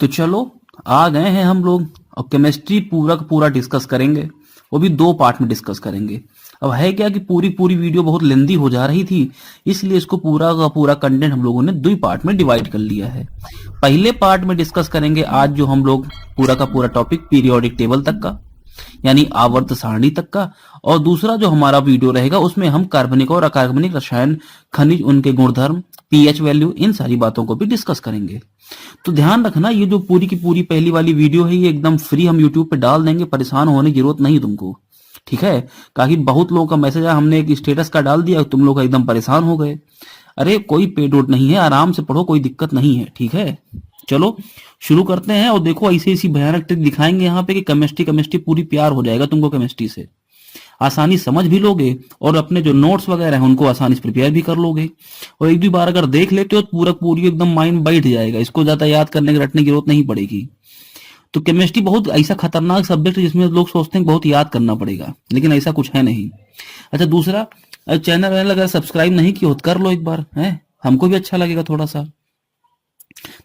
तो चलो आ गए हैं हम लोग और केमिस्ट्री पूरा का पूरा डिस्कस करेंगे। वो भी दो पार्ट में डिस्कस करेंगे। अब है क्या कि पूरी पूरी वीडियो बहुत लेंदी हो जा रही थी, इसलिए इसको पूरा का पूरा कंटेंट हम लोगों ने दो पार्ट में डिवाइड कर लिया है। पहले पार्ट में डिस्कस करेंगे आज जो हम लोग पूरा का पूरा टॉपिक पीरियोडिक टेबल तक का, यानी आवर्त सारणी तक का। और दूसरा जो हमारा वीडियो रहेगा उसमें हम कार्बनिक और अकार्बनिक रसायन, खनिज, उनके गुणधर्म, पीएच वैल्यू, इन सारी बातों को भी डिस्कस करेंगे। तो ध्यान रखना, ये जो पूरी की पूरी पहली वाली वीडियो है ये एकदम फ्री हम यूट्यूब पे डाल देंगे, परेशान होने की जरूरत नहीं तुमको, ठीक है। काफी बहुत लोगों का मैसेज आया, हमने एक स्टेटस का डाल दिया, तुम लोग एकदम परेशान हो गए। अरे कोई पेड वोड नहीं है, आराम से पढ़ो, कोई दिक्कत नहीं है, ठीक है। चलो शुरू करते हैं। और देखो ऐसी ऐसी भयानक ट्रिक दिखाएंगे यहाँ पे कि केमिस्ट्री केमिस्ट्री पूरी प्यार हो जाएगा तुमको, केमिस्ट्री से आसानी समझ भी लोगे और अपने जो नोट्स वगैरह हैं उनको आसानी से प्रिपेयर भी कर लोगे। और एक दो बार अगर देख लेते हो तो पूरा पूरी एकदम माइंड बैठ जाएगा, इसको ज्यादा याद करने की रटने की जरूरत नहीं पड़ेगी। तो केमिस्ट्री बहुत ऐसा खतरनाक सब्जेक्ट है जिसमें लोग सोचते हैं बहुत याद करना पड़ेगा, लेकिन ऐसा कुछ है नहीं। अच्छा दूसरा, चैनल अगर सब्सक्राइब नहीं किया हो तो कर लो एक बार, है हमको भी अच्छा लगेगा थोड़ा सा।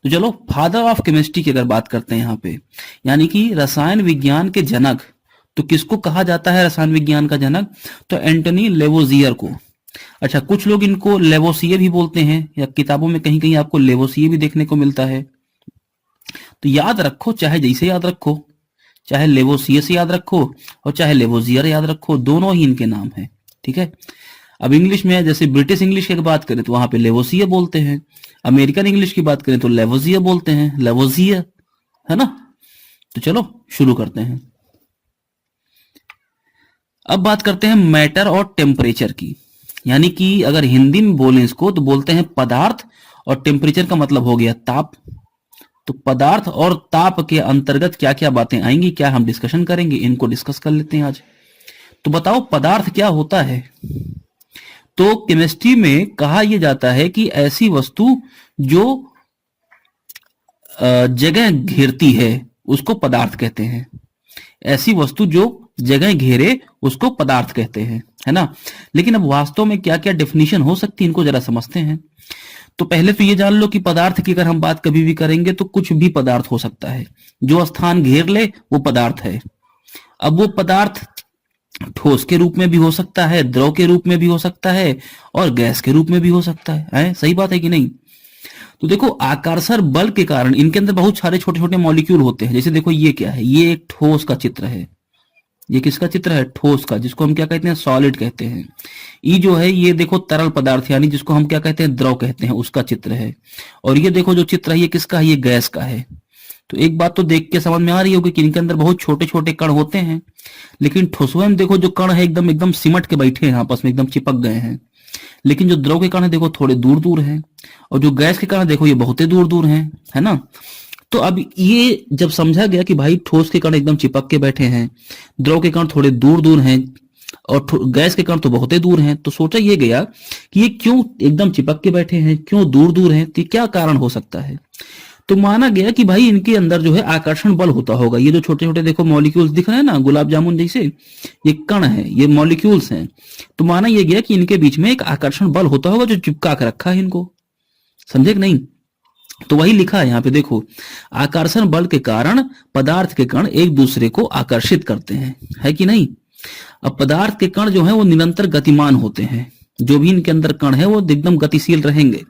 तो चलो फादर ऑफ केमिस्ट्री की अगर बात करते हैं यहाँ पे, यानी कि रसायन विज्ञान के जनक, तो किसको कहा जाता है रसायन विज्ञान का जनक? तो एंटनी लेवोजियर को। अच्छा कुछ लोग इनको लेवोसिए भी बोलते हैं, या किताबों में कहीं कहीं आपको लेवोसिए भी देखने को मिलता है। तो याद रखो, चाहे जैसे याद रखो, चाहे लेवोसिए से याद रखो और चाहे लेवोजियर याद रखो, दोनों ही इनके नाम है, ठीक है। अब इंग्लिश में जैसे ब्रिटिश इंग्लिश की बात करें तो वहां पे लेवोसिए बोलते हैं, अमेरिकन इंग्लिश की बात करें तो लेवोजियर बोलते हैं, लेवोजियर, है ना। तो चलो शुरू करते हैं। अब बात करते हैं मैटर और टेम्परेचर की, यानी कि अगर हिंदी में बोलें इसको तो बोलते हैं पदार्थ, और टेम्परेचर का मतलब हो गया ताप। तो पदार्थ और ताप के अंतर्गत क्या क्या बातें आएंगी, क्या हम डिस्कशन करेंगे, इनको डिस्कस कर लेते हैं आज। तो बताओ पदार्थ क्या होता है? तो केमिस्ट्री में कहा यह जाता है कि ऐसी वस्तु जो जगह घेरती है उसको पदार्थ कहते हैं। ऐसी वस्तु जो जगह घेरे उसको पदार्थ कहते हैं, है ना। लेकिन अब वास्तव में क्या क्या डेफिनेशन हो सकती है इनको जरा समझते हैं। तो पहले तो ये जान लो कि पदार्थ की अगर हम बात कभी भी करेंगे तो कुछ भी पदार्थ हो सकता है, जो स्थान घेर ले वो पदार्थ है। अब वो पदार्थ ठोस के रूप में भी हो सकता है, द्रव के रूप में भी हो सकता है और गैस के रूप में भी हो सकता है? सही बात है कि नहीं? तो देखो आकर्षण बल के कारण इनके अंदर बहुत सारे छोटे छोटे मॉलिक्यूल होते हैं। जैसे देखो ये क्या है, ये एक ठोस का चित्र है। ये किसका चित्र है? ठोस का, जिसको हम क्या कहते हैं? सॉलिड कहते हैं। ये जो है ये देखो तरल पदार्थ, यानी जिसको हम क्या कहते हैं? द्रव कहते हैं, उसका चित्र है। और ये देखो जो चित्र है ये किसका है? ये गैस का है। तो एक बात तो देख के समझ में आ रही होगी कि इनके अंदर बहुत छोटे छोटे कण होते हैं, लेकिन ठोसवे में देखो जो कण है एकदम एकदम सिमट के बैठे हैं आपस में, एकदम चिपक गए हैं। लेकिन जो द्रव के कण है देखो थोड़े दूर दूर हैं, और जो गैस के कण है देखो ये बहुत दूर दूर हैं, है ना। तो अब ये जब समझा गया कि भाई ठोस के कण एकदम चिपक के बैठे हैं, द्रव के कण थोड़े दूर दूर हैं और गैस के कण तो बहुत दूर हैं, तो सोचा ये गया कि ये क्यों एकदम चिपक के बैठे हैं, क्यों दूर दूर हैं, तो क्या कारण हो सकता है। तो माना गया कि भाई इनके अंदर जो है आकर्षण बल होता होगा। ये जो छोटे छोटे देखो मॉलिक्यूल्स दिख रहे हैं ना, गुलाब जामुन जैसे, ये कण है, ये मॉलिक्यूल्स हैं। तो माना यह गया कि इनके बीच में एक आकर्षण बल होता होगा जो चिपका कर रखा है इनको, समझे कि नहीं। तो वही लिखा है यहाँ पे देखो, आकर्षण बल के कारण पदार्थ के कण एक दूसरे को आकर्षित करते हैं, है कि नहीं। अब पदार्थ के कण जो है वो निरंतर गतिमान होते हैं, जो भी इनके अंदर कण है वो एकदम गतिशील रहेंगे,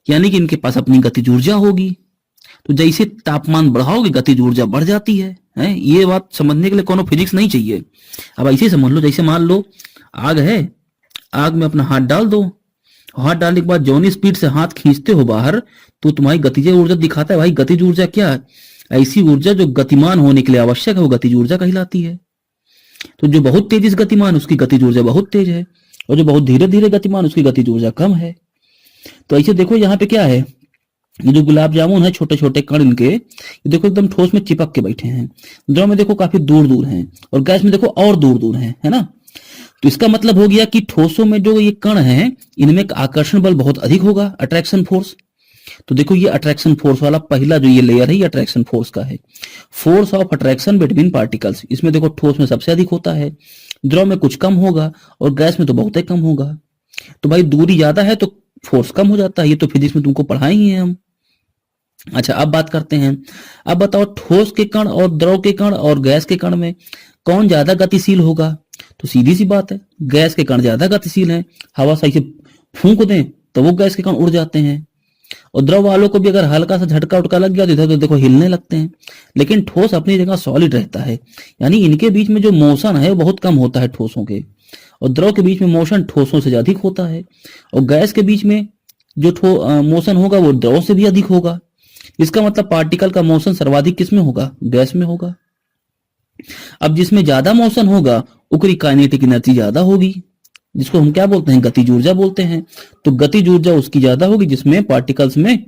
यानी कि इनके पास अपनी गतिज ऊर्जा होगी। तो जैसे तापमान बढ़ाओगे गतिज ऊर्जा बढ़ जाती है? ये बात समझने के लिए कोनो फिजिक्स नहीं चाहिए। अब ऐसे ही समझ लो, जैसे मान लो आग है, आग में अपना हाथ डाल दो, हाथ डालने के बाद जौनी स्पीड से हाथ खींचते हो बाहर तो तुम्हारी गतिज ऊर्जा दिखाता है। भाई गतिज ऊर्जा क्या है? ऐसी ऊर्जा जो गतिमान होने के लिए आवश्यक है वो गतिज ऊर्जा कहलाती है। तो जो बहुत तेजी से गतिमान उसकी गतिज ऊर्जा बहुत तेज है, और जो बहुत धीरे धीरे गतिमान उसकी गतिज ऊर्जा कम है। तो ऐसे देखो यहाँ पे क्या है, ये जो गुलाब जामुन है छोटे छोटे कण इनके, ये देखो एकदम ठोस में चिपक के बैठे हैं, द्रव में देखो काफी दूर दूर हैं, और गैस में देखो और दूर दूर हैं, है ना। तो इसका मतलब हो गया कि ठोसों में जो ये कण हैं इनमें आकर्षण बल बहुत अधिक होगा, अट्रैक्शन फोर्स। तो देखो ये अट्रैक्शन फोर्स वाला पहला जो ये लेयर है ये अट्रैक्शन फोर्स का है, force of attraction between particles. इसमें देखो ठोस में सबसे अधिक होता है, द्रव में कुछ कम होगा और गैस में तो बहुत ही कम होगा। तो भाई दूरी ज्यादा है तो फोर्स कम हो जाता है, ये तो फिजिक्स में तुमको पढ़ाए ही हैं हम। अच्छा, अब बात करते हैं। अब बताओ, ठोस के कण और द्रव के कण और गैस के कण में कौन ज्यादा गतिशील होगा? तो सीधी सी बात है, गैस के कण ज्यादा गतिशील हैं। हवा सही से फूंक दें तो वो गैस के कण उड़ जाते हैं। और द्रव वालों को भी अगर हल्का सा झटका उटका लग गया तो इधर तो देखो हिलने लगते हैं। लेकिन ठोस अपनी जगह सॉलिड रहता है, यानी इनके बीच में जो मोशन है वो बहुत कम होता है ठोसों के। और द्रव के बीच में मोशन ठोसों से अधिक होता है। और गैस के बीच में जो मोशन होगा वो द्रव से भी अधिक होगा। इसका मतलब पार्टिकल का मोशन सर्वाधिक किस में होगा? गैस में होगा। अब जिसमें ज्यादा मोशन होगा उसकी काइनेटिक एनर्जी ज्यादा होगी, जिसको हम क्या बोलते हैं? गतिज ऊर्जा बोलते हैं। तो गतिज ऊर्जा उसकी ज्यादा होगी जिसमें पार्टिकल्स में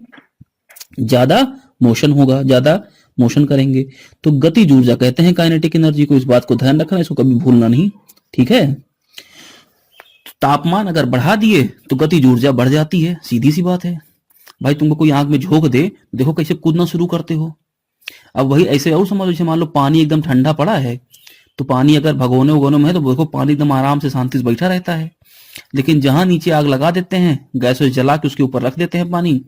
ज्यादा मोशन होगा, ज्यादा मोशन करेंगे। तो गतिज ऊर्जा कहते हैं काइनेटिक एनर्जी को। इस बात को ध्यान रखना, इसको कभी भूलना नहीं, ठीक है। तापमान अगर बढ़ा दिए तो गतिज ऊर्जा बढ़ जाती है, सीधी सी बात है। भाई तुमको कोई आंख में झोंक दे, देखो कैसे कूदना शुरू करते हो। अब वही ऐसे और समझ, जैसे मान लो पानी एकदम ठंडा पड़ा है, तो पानी अगर भगोने उगोने में है तो देखो पानी एकदम आराम से शांति से बैठा रहता है। लेकिन जहां नीचे आग लगा देते हैं, गैस वैस जला के उसके ऊपर रख देते हैं पानी,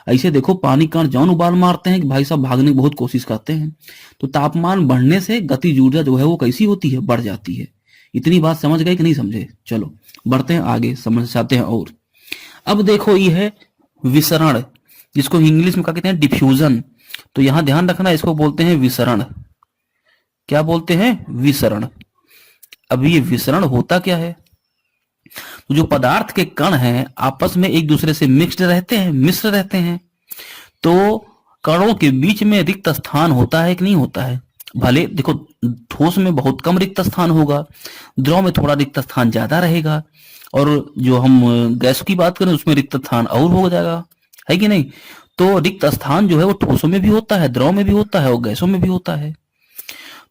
ऐसे देखो पानी कण जौन उबाल मारते हैं कि भाई साहब भागने की बहुत कोशिश करते हैं। तो तापमान बढ़ने से गतिज ऊर्जा जो है वो कैसी होती है? बढ़ जाती है। इतनी बात समझ गए कि नहीं समझे? चलो बढ़ते हैं आगे, समझ चाहते हैं और। अब देखो ये है विसरण, जिसको इंग्लिश में क्या कहते हैं? डिफ्यूजन। तो यहां ध्यान रखना, इसको बोलते हैं विसरण। क्या बोलते हैं? विसरण। अब ये विसरण होता क्या है? तो जो पदार्थ के कण हैं आपस में एक दूसरे से मिक्स्ड रहते हैं, मिश्र रहते हैं। तो कणों के बीच में रिक्त स्थान होता है कि नहीं होता है? भले देखो ठोस में बहुत कम रिक्त स्थान होगा, द्रव में थोड़ा रिक्त स्थान ज्यादा रहेगा, और जो हम गैस की बात करें उसमें रिक्त स्थान और हो जाएगा, है कि नहीं? तो रिक्त स्थान जो है वो ठोसों में भी होता है, द्रव में भी होता है और गैसों में भी होता है।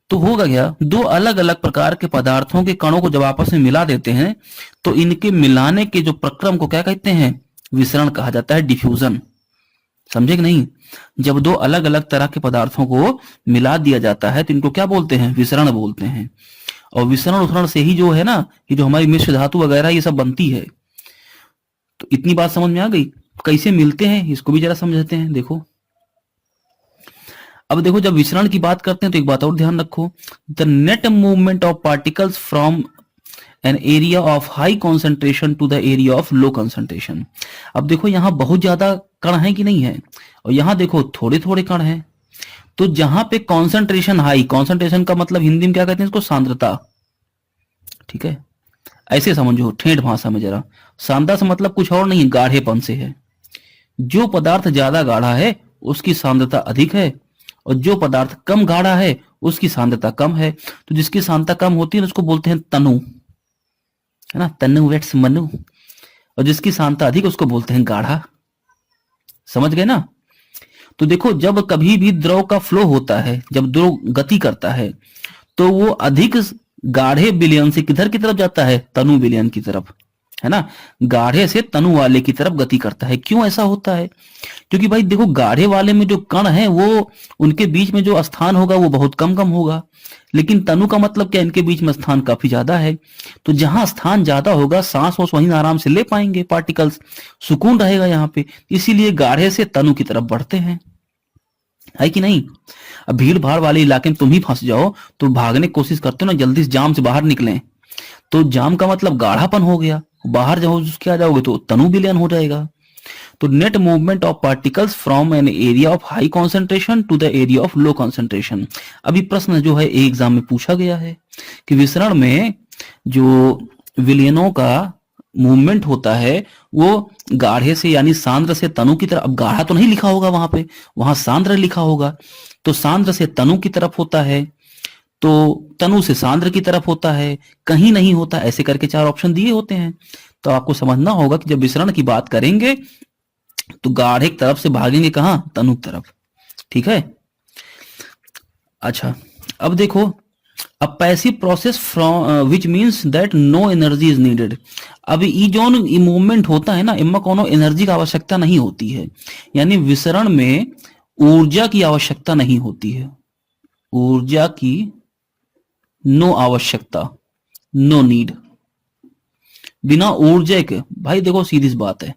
तो होगा क्या? दो अलग अलग प्रकार के पदार्थों के कणों को जब आपस में मिला देते हैं तो इनके मिलाने के जो प्रक्रम को क्या कहते हैं? विसरण कहा जाता है, डिफ्यूजन। समझे कि नहीं? जब दो अलग अलग तरह के पदार्थों को मिला दिया जाता है तो इनको क्या बोलते हैं? विसरण बोलते हैं। और विसरण उसरण से ही जो है ना, ये जो हमारी मिश्र धातु वगैरह ये सब बनती है। तो इतनी बात समझ में आ गई? कैसे मिलते हैं इसको भी जरा समझते हैं। देखो अब देखो, जब विसरण की बात करते हैं तो एक बात और ध्यान रखो, the net movement of particles from an area of high concentration to the area of low concentration. अब देखो यहां बहुत ज्यादा कण है कि नहीं है, और यहां देखो थोड़े थोड़े कण हैं। तो जहां पे कॉन्सेंट्रेशन हाई, कॉन्सेंट्रेशन का मतलब हिंदी में क्या कहते हैं इसको? सांद्रता, ठीक है। ऐसे समझो ठेठ भाषा में जरा, सांद्रता से मतलब कुछ और नहीं, गाढ़ेपन से है। जो पदार्थ ज्यादा गाढ़ा है उसकी सांद्रता अधिक है, और जो पदार्थ कम गाढ़ा है उसकी सांद्रता कम है। तो जिसकी सांद्रता कम होती है उसको बोलते हैं तनु, है ना, तनु वेट्स मनु। और जिसकी सांद्रता अधिक उसको बोलते हैं गाढ़ा। समझ गए ना? तो देखो जब कभी भी द्रव का फ्लो होता है, जब द्रव गति करता है, तो वो अधिक गाढ़े विलयन से किधर की तरफ जाता है? तनु विलयन की तरफ, है ना। गाढ़े से तनु वाले की तरफ गति करता है। क्यों ऐसा होता है? क्योंकि भाई देखो गाढ़े वाले में जो कण है वो, उनके बीच में जो स्थान होगा वो बहुत कम कम होगा। लेकिन तनु का मतलब क्या? इनके बीच में स्थान काफी ज्यादा है। तो जहां स्थान ज्यादा होगा सांस वास वहीं आराम से ले पाएंगे पार्टिकल्स, सुकून रहेगा यहाँ पे। इसीलिए गाढ़े से तनु की तरफ बढ़ते हैं, है कि नहीं? अब भीड़ भाड़ वाले इलाके में तुम ही फंस जाओ तो भागने की कोशिश करते हो ना, जल्दी से जाम से बाहर निकलें, तो जाम का मतलब गाढ़ापन हो गया। बाहर जाओ उसके आ जाओगे तो तनु विलयन हो जाएगा। तो net movement of particles from an area of high concentration to the area of low concentration. अभी प्रश्न जो है एग्जाम में पूछा गया है कि विसरण में जो विलयनों का मूवमेंट होता है वो गाढ़े से यानी सांद्र से तनु की तरफ। अब गाढ़ा तो नहीं लिखा होगा वहां पे, वहां सांद्र लिखा होगा। तो सांद्र से तनु की तरफ होता है, तो तनु से सांद्र की तरफ होता है, कहीं नहीं होता, ऐसे करके चार ऑप्शन दिए होते हैं। तो आपको समझना होगा कि जब विसरण की बात करेंगे तो गाढ़े की तरफ से भागेंगे कहां? तनु की तरफ, ठीक है। अच्छा अब देखो, a passive process from which means that no energy is needed. अब ये जो मूवमेंट होता है ना, इनमें कोनो एनर्जी की आवश्यकता नहीं होती है, यानी विसरण में ऊर्जा की आवश्यकता नहीं होती है। ऊर्जा की नो आवश्यकता, नो नीड। बिना ऊर्जा के, भाई देखो सीधी सी बात है,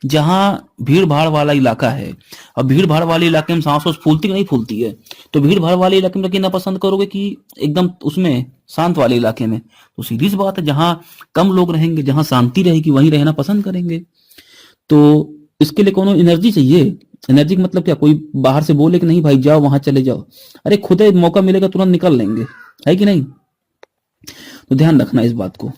जहां भीड़ भाड़ वाला इलाका है, और भीड़ भाड़ वाले इलाके में सांस वास फूलती कि नहीं फूलती है, तो भीड़ भाड़ वाले इलाके में रहना पसंद करोगे कि एकदम उसमें शांत वाले इलाके में? तो सीधी सी बात है, जहां कम लोग रहेंगे, जहां शांति रहेगी, वहीं रहना पसंद करेंगे। तो इसके लिए कोनो एनर्जी चाहिए। एनर्जी का मतलब क्या, कोई बाहर से बोले कि नहीं भाई जाओ वहां चले जाओ, अरे खुद ही मौका मिलेगा तुरंत निकल लेंगे, है कि नहीं? तो ध्यान रखना इस बात को।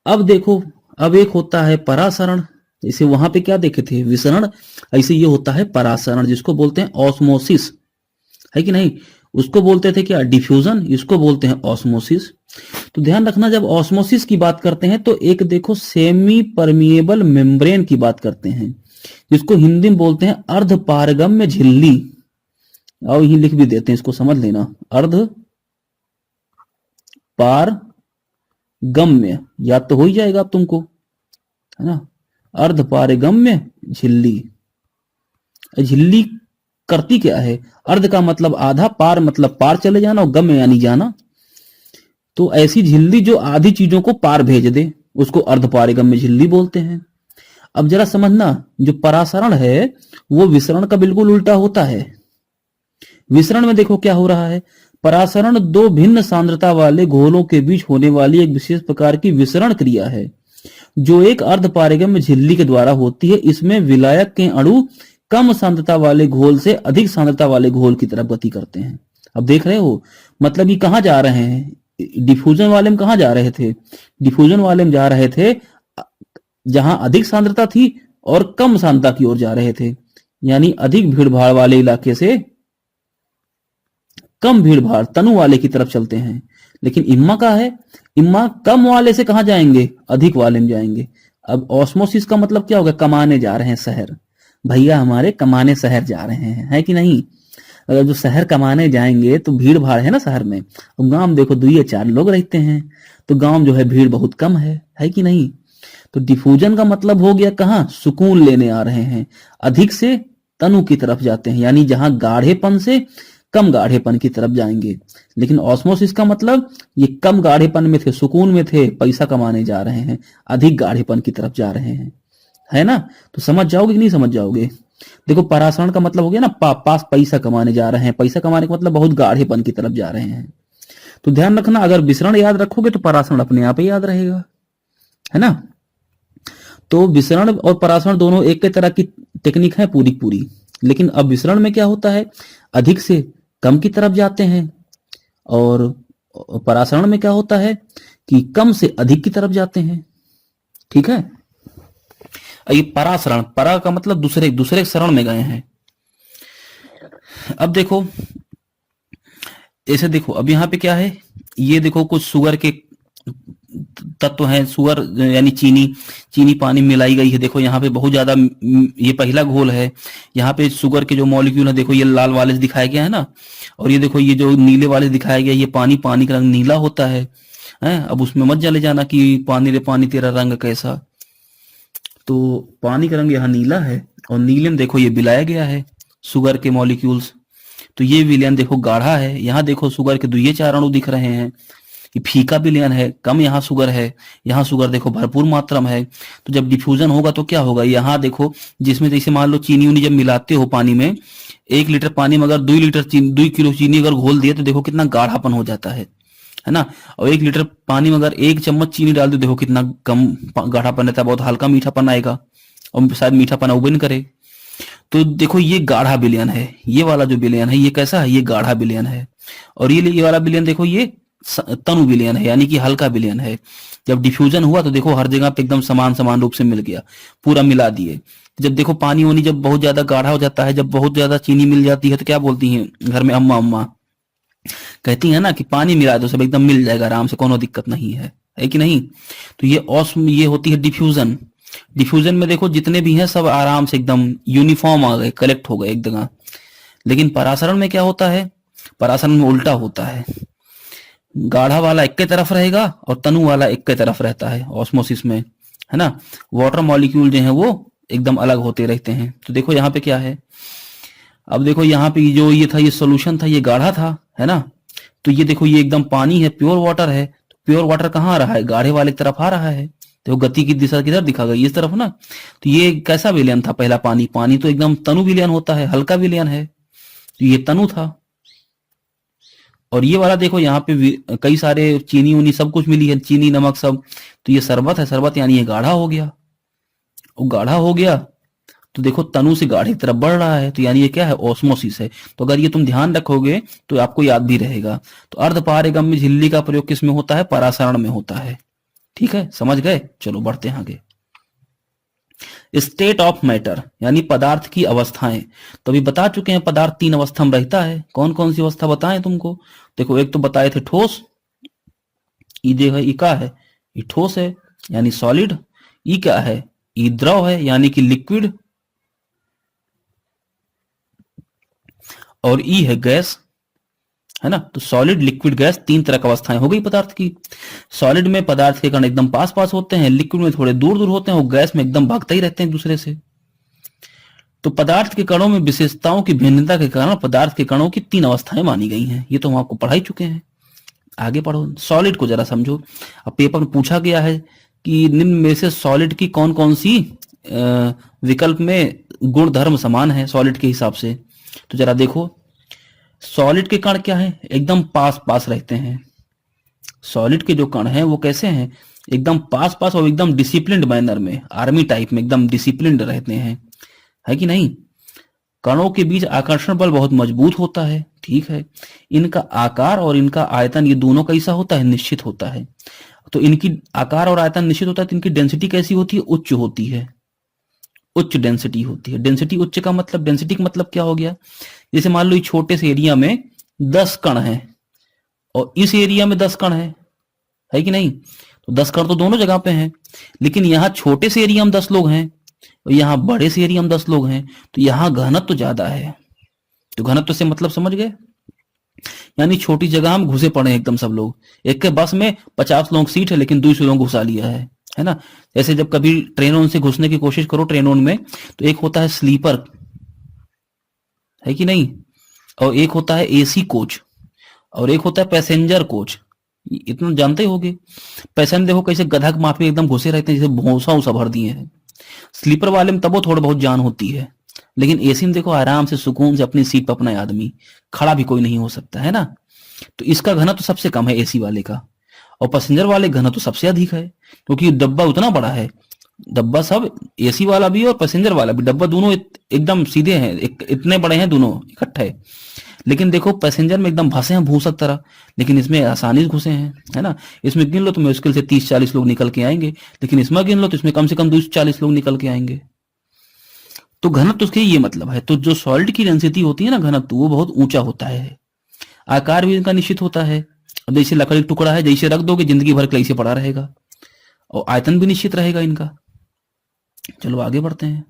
अब देखो, अब एक होता है परासरण, इसे वहां पे क्या देखे थे, विसरण, ऐसे ये होता है परासरण, जिसको बोलते हैं ऑस्मोसिस, है कि नहीं? उसको बोलते थे क्या, डिफ्यूजन, इसको बोलते हैं ऑस्मोसिस। तो ध्यान रखना, जब ऑस्मोसिस की बात करते हैं तो एक देखो सेमी परमिएबल मेम्ब्रेन की बात करते हैं, जिसको हिंदी में बोलते हैं अर्ध पारगम्य झिल्ली। और यही लिख भी देते हैं, इसको समझ लेना, अर्ध पारगम्य, याद तो हो ही जाएगा अब तुमको, है ना? अर्ध पारगम्य झिल्ली। झिल्ली करती क्या है? अर्ध का मतलब आधा, पार मतलब पार चले जाना, और गम्य यानी जाना। तो ऐसी झिल्ली जो आधी चीजों को पार भेज दे, उसको अर्ध पारगम्य झिल्ली बोलते हैं। अब जरा समझना, जो परासरण है वो विसरण का बिल्कुल उल्टा होता है। विसरण में देखो क्या हो रहा है, परासरण दो भिन्न सांद्रता वाले घोलों के बीच होने वाली एक विशेष प्रकार की विसरण क्रिया है, जो एक अर्ध पारगम्य झिल्ली के द्वारा होती है। इसमें विलायक के अणु कम सांद्रता वाले घोल से अधिक सांद्रता वाले घोल की तरफ गति करते हैं। अब देख रहे हो, मतलब ये कहां जा रहे हैं, डिफ्यूजन वाले में कहां जा रहे थे? डिफ्यूजन वाले में जा रहे थे जहां अधिक सांद्रता थी, और कम सांद्रता की ओर जा रहे थे, यानी अधिक भीड़ भाड़ वाले इलाके से कम भीड़ भाड़ तनु वाले की तरफ चलते हैं। लेकिन इम्मा का है, इम्मा कम वाले से कहां जाएंगे, अधिक वाले में जाएंगे। अब ऑस्मोसिस का मतलब क्या होगा, कमाने जा रहे हैं शहर, भैया हमारे कमाने शहर जा रहे हैं, है कि नहीं? अगर जो शहर कमाने जाएंगे तो भीड़ भाड़ है ना शहर में, अब गांव में देखो 2 या 4 लोग रहते हैं, तो गांव में जो है भीड़ बहुत कम है कि नहीं? तो डिफ्यूजन का मतलब हो गया कहां, सुकून लेने आ रहे हैं, अधिक से तनु की तरफ जाते हैं, यानी जहां गाढ़ेपन से कम गाढ़ेपन की तरफ जाएंगे। लेकिन ऑस्मोसिस का मतलब ये कम गाढ़ेपन में थे, सुकून में थे, पैसा कमाने जा रहे हैं, अधिक गाढ़ेपन की तरफ जा रहे हैं, है ना? तो समझ जाओगे कि नहीं समझ जाओगे? देखो परासरण का मतलब हो गया ना, पास पैसा कमाने जा रहे हैं, पैसा कमाने का मतलब बहुत गाढ़ेपन की तरफ जा रहे हैं। तो ध्यान रखना, अगर विसरण याद रखोगे तो परासरण अपने आप ही याद रहेगा, है ना? तो विसरण और परासरण दोनों एक ही तरह की टेक्निक है पूरी पूरी। लेकिन अब विसरण में क्या होता है, अधिक से कम की तरफ जाते हैं, और परासरण में क्या होता है कि कम से अधिक की तरफ जाते हैं। ठीक है, ये परासरण, परा का मतलब दूसरे दूसरे शरण में गए हैं। अब देखो, ऐसे देखो, अब यहाँ पे क्या है, ये देखो कुछ शुगर के तत्व हैं, शुगर यानी चीनी, चीनी पानी मिलाई गई है। देखो यहाँ पे बहुत ज्यादा, ये पहला घोल है, यहाँ पे शुगर के जो मॉलिक्यूल है, देखो ये लाल वाले से दिखाया गया है ना, और ये देखो ये जो नीले वाले से दिखाया गया, ये पानी, पानी का रंग नीला होता है। अब उसमें मत चले जाना कि पानी रे पानी तेरा रंग कैसा, तो पानी का रंग यहाँ नीला है, और नीले में देखो ये मिलाया गया है शुगर के मॉलिक्यूल्स, तो ये विलयन देखो गाढ़ा है। यहाँ देखो शुगर के 2-4 अणु दिख रहे हैं, ये फीका विलयन है, कम यहाँ शुगर है, यहाँ शुगर देखो भरपूर मात्रा में है। तो जब डिफ्यूजन होगा तो क्या होगा, यहाँ देखो जिसमें जैसे मान लो चीनी उनी जब मिलाते हो पानी में, 1 लीटर पानी में अगर 2 किलो चीनी अगर घोल दिए तो देखो कितना गाढ़ापन हो जाता है ना? और 1 लीटर पानी में अगर 1 चम्मच चीनी डाल दो, देखो कितना कम गाढ़ापन रहता है, बहुत हल्का मीठापन आएगा, और शायद मीठापन उबन करे। तो देखो ये गाढ़ा विलयन है, ये वाला जो विलयन है ये कैसा है, ये गाढ़ा विलयन है। और ये वाला विलयन देखो ये तनु विलयन है, यानी कि हल्का विलयन है। जब डिफ्यूजन हुआ तो देखो हर जगह पे एकदम समान समान रूप से मिल गया, पूरा मिला दिए। जब देखो पानी वानी जब बहुत ज्यादा गाढ़ा हो जाता है, जब बहुत ज्यादा चीनी मिल जाती है, तो क्या बोलती हैं घर में अम्मा, अम्मा कहती है ना कि पानी मिला दो, सब एकदम मिल जाएगा आराम से, कोनो दिक्कत नहीं है कि नहीं? तो ये होती है डिफ्यूजन। डिफ्यूजन में देखो जितने भी हैं सब आराम से एकदम यूनिफॉर्म आ गए, कलेक्ट हो गए एक जगह। लेकिन परासरण में क्या होता है, परासरण में उल्टा होता है, गाढ़ा वाला एक के तरफ रहेगा और तनु वाला एक के तरफ रहता है ऑस्मोसिस में, है ना? वाटर मॉलिक्यूल जो है वो एकदम अलग होते रहते हैं। तो देखो यहाँ पे क्या है, अब देखो यहाँ पे जो ये था, ये सोल्यूशन था, ये गाढ़ा था, है ना? तो ये देखो ये एकदम पानी है, प्योर वाटर है, तो प्योर वाटर कहाँ आ रहा है, गाढ़े वाले तरफ आ रहा है, तो गति की दिशा किधर दिखा गई, इस तरफ ना। तो ये कैसा विलयन था पहला, पानी, पानी तो एकदम तनु विलयन होता है, हल्का विलयन है, तो ये तनु था। और ये वाला देखो यहाँ पे कई सारे चीनी उनी सब कुछ मिली है, चीनी नमक सब, तो ये शरबत है, शरबत यानी ये गाढ़ा हो गया, वो गाढ़ा हो गया तो देखो तनु से गाढ़े की तरफ बढ़ रहा है, तो यानी ये क्या है, ओस्मोसिस है। तो अगर ये तुम ध्यान रखोगे तो आपको याद भी रहेगा। तो अर्धपारगम्य झिल्ली का प्रयोग किस में होता है, परासरण में होता है। ठीक है, समझ गए। चलो बढ़ते हैं आगे। स्टेट ऑफ मैटर यानी पदार्थ की अवस्थाएं। तो अभी बता चुके हैं पदार्थ तीन अवस्था में रहता है। कौन कौन सी अवस्था बताएं तुमको, देखो एक तो बताए थे ठोस, ई देखो ई का है, ई ठोस है यानी सॉलिड, ई क्या है, ई द्रव है यानी कि लिक्विड, और ई है गैस, है ना। तो सॉलिड, लिक्विड, गैस, तीन तरह की अवस्थाएं हो गई पदार्थ की। सॉलिड में पदार्थ के कण एकदम पास पास होते हैं, लिक्विड में थोड़े दूर दूर होते हैं, और गैस में एकदम भागते ही रहते हैं एक दूसरे से। तो पदार्थ के कणों में विशेषताओं की भिन्नता के कारण पदार्थ के कणों की तीन अवस्थाएं मानी गई हैं। ये तो हम आपको पढ़ा ही चुके हैं। आगे पढ़ो, सॉलिड को जरा समझो। अब पेपर में पूछा गया है कि निम्न में से सॉलिड की कौन कौन सी विकल्प में गुण धर्म समान है सॉलिड के हिसाब से। तो जरा देखो, सॉलिड के कण क्या है, एकदम पास पास रहते हैं। सॉलिड के जो कण हैं वो कैसे हैं, एकदम पास पास और एकदम डिसिप्लिन्ड मैनर में, आर्मी टाइप में एकदम डिसिप्लिन्ड रहते हैं, है कि नहीं। कणों के बीच आकर्षण बल बहुत मजबूत होता है, ठीक है। इनका आकार और इनका आयतन ये दोनों कैसा होता है, निश्चित होता है। तो इनकी आकार और आयतन निश्चित होता है, तो इनकी डेंसिटी कैसी होती है, उच्च होती है, उच्च डेंसिटी होती है। डेंसिटी उच्च का मतलब, डेंसिटी का मतलब क्या हो गया, जैसे मान लो छोटे से एरिया में 10 कण हैं और इस एरिया में 10 कण है कि नहीं। तो 10 कण तो दोनों जगह पे हैं, लेकिन यहाँ छोटे से एरिया में 10 लोग हैं और यहाँ बड़े से एरिया में 10 लोग हैं, तो यहाँ घनत्व तो ज्यादा है। तो घनत्व से मतलब समझ गए, यानी छोटी जगह में घुसे पड़े हैं एकदम सब लोग। एक के बस में 50 लोग सीट है लेकिन 200 लोग घुसा लिया है ना। जैसे जब कभी ट्रेनों से घुसने की कोशिश करो ट्रेनों में, तो एक होता है स्लीपर, है कि नहीं, और एक होता है एसी कोच, और एक होता है पैसेंजर कोच। इतना जानते होगे। पैसेंजर देखो कैसे गधा के माफी एकदम घुसे रहते हैं, जैसे भौसा उसा भर दिए हैं। स्लीपर वाले में तब वो थोड़ा बहुत जान होती है, लेकिन एसी में देखो आराम से सुकून से अपनी सीट पर अपना आदमी, खड़ा भी कोई नहीं हो सकता, है ना। तो इसका घनत्व तो सबसे कम है एसी वाले का, और पैसेंजर वाले घनत्व तो सबसे अधिक है, क्योंकि डब्बा उतना बड़ा है। डब्बा सब, एसी वाला भी और पैसेंजर वाला भी, डब्बा दोनों एकदम सीधे हैं, इतने बड़े हैं दोनों इकट्ठे। लेकिन देखो पैसेंजर में एकदम फंसे हैं भूसक तरह, लेकिन इसमें आसानी से घुसे हैं, है ना। इसमें गिन लो तो मुश्किल से 30-40 लोग निकल के आएंगे, लेकिन इसमें गिन लो तो इसमें कम से कम 240 लोग निकल के आएंगे। तो घनत्व उसके ये मतलब है। तो जो सॉलिड की डेंसिटी होती है ना, घनत्व, वो बहुत ऊंचा होता है। आकार भी इनका निश्चित होता है, अब जैसे लकड़ी टुकड़ा है, जैसे रख दोगे जिंदगी भर के लिए पड़ा रहेगा, और आयतन भी निश्चित रहेगा इनका। चलो आगे बढ़ते हैं।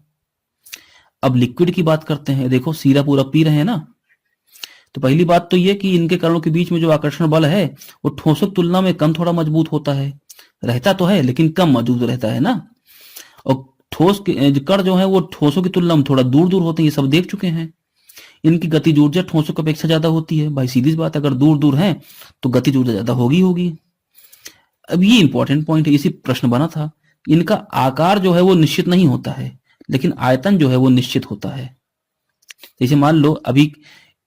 अब लिक्विड की बात करते हैं। देखो सीरा पूरा पी रहे हैं ना, तो पहली बात तो ये कि इनके कणों के बीच में जो आकर्षण बल है वो ठोसों की तुलना में कम थोड़ा मजबूत होता है, रहता तो है लेकिन कम मौजूद रहता है ना। और ठोस के कण जो है वो ठोसों की तुलना में थोड़ा दूर दूर होते हैं, ये सब देख चुके हैं। इनकी गतिज ऊर्जा ठोसों की अपेक्षा ज्यादा होती है। भाई सीधी सी बात, अगर दूर दूर है तो गतिज ऊर्जा ज्यादा होगी। अब ये इंपॉर्टेंट पॉइंट है, इसी प्रश्न बना था। इनका आकार जो है वो निश्चित नहीं होता है, लेकिन आयतन जो है वो निश्चित होता है। जैसे मान लो अभी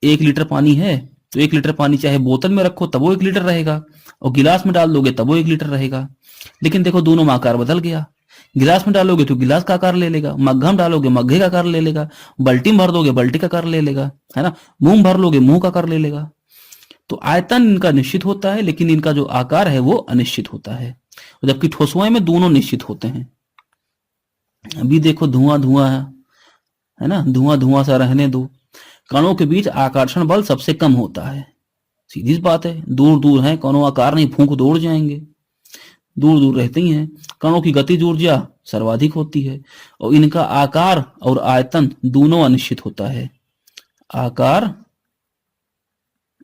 1 लीटर पानी है, तो 1 लीटर पानी चाहे बोतल में रखो तब वो 1 लीटर रहेगा, और गिलास में डाल दोगे तब वो 1 लीटर रहेगा। लेकिन देखो दोनों में आकार बदल गया। गिलास में डालोगे तो गिलास का आकार ले लेगा, मग्घा में डालोगे मग्घे का आकार ले लेगा, बाल्टी में भर दोगे बाल्टी का आकार ले लेगा, है ना। मुंह भर लोगे मुंह का आकार ले लेगा। तो आयतन इनका निश्चित होता है, लेकिन इनका जो आकार है वो अनिश्चित होता है। जबकि ठोसवाएं में दोनों निश्चित होते हैं। अभी देखो धुआं धुआं है ना, धुआं धुआं सा रहने दो। कणों के बीच आकर्षण बल सबसे कम होता है, सीधी सी बात है। दूर दूर है, कणों आकार नहीं, फूंक दौड़ जाएंगे, दूर दूर रहते ही हैं। कणों की गतिज ऊर्जा सर्वाधिक होती है, और इनका आकार और आयतन दोनों अनिश्चित होता है। आकार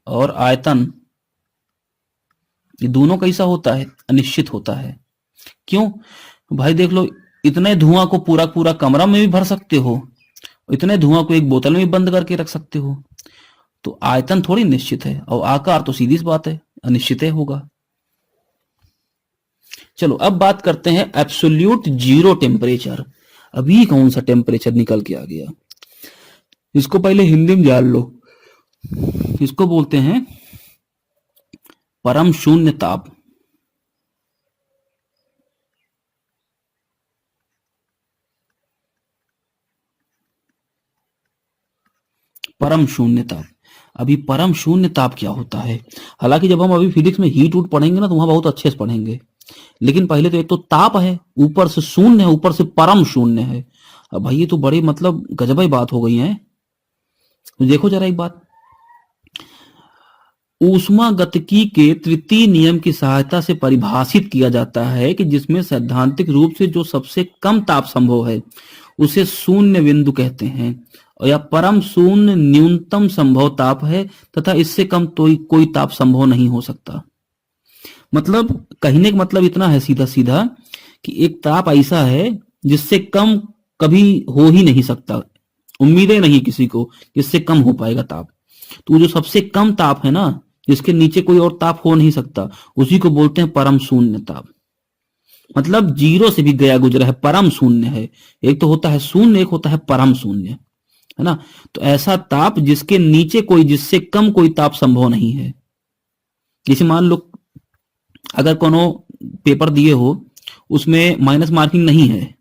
और आयतन ये दोनों कैसा होता है, अनिश्चित होता है। क्यों भाई, देख लो, इतने धुआं को पूरा पूरा कमरा में भी भर सकते हो, इतने धुआं को एक बोतल में भी बंद करके रख सकते हो। तो आयतन थोड़ी निश्चित है, और आकार तो सीधी सी बात है अनिश्चित होगा। चलो अब बात करते हैं एब्सोल्यूट जीरो टेम्परेचर। अभी कौन सा टेम्परेचर निकल के आ गया, इसको पहले हिंदी में जान लो। इसको बोलते हैं परम शून्य ताप। परम शून्य ताप। अभी परम शून्य ताप क्या होता है? हालांकि जब हम अभी फिजिक्स में हीट वूट पढ़ेंगे ना तो वहां बहुत अच्छे से पढ़ेंगे, लेकिन पहले तो एक तो ताप है, ऊपर से शून्य है, ऊपर से परम शून्य है। अब भाई ये तो बड़ी मतलब गजब बात हो गई है। तो देखो जरा एक बात, ऊष्मागतिकी के तृतीय नियम की सहायता से परिभाषित किया जाता है कि जिसमें सैद्धांतिक रूप से जो सबसे कम ताप संभव है उसे शून्य बिंदु कहते हैं, और या परम शून्य न्यूनतम संभव ताप है तथा इससे कम तो कोई ताप संभव नहीं हो सकता। मतलब कहने का मतलब इतना है सीधा सीधा कि एक ताप ऐसा है जिससे कम कभी हो ही नहीं सकता, उम्मीदें नहीं किसी को जिससे कम हो पाएगा ताप। तो जो सबसे कम ताप है ना, जिसके नीचे कोई और ताप हो नहीं सकता, उसी को बोलते हैं परम शून्य ताप। मतलब जीरो से भी गया गुजरा है, परम शून्य है। एक तो होता है शून्य, एक होता है परम शून्य, है ना। तो ऐसा ताप जिसके नीचे कोई, जिससे कम कोई ताप संभव नहीं है। जैसे मान लो अगर कोनो पेपर दिए हो उसमें माइनस मार्किंग नहीं है,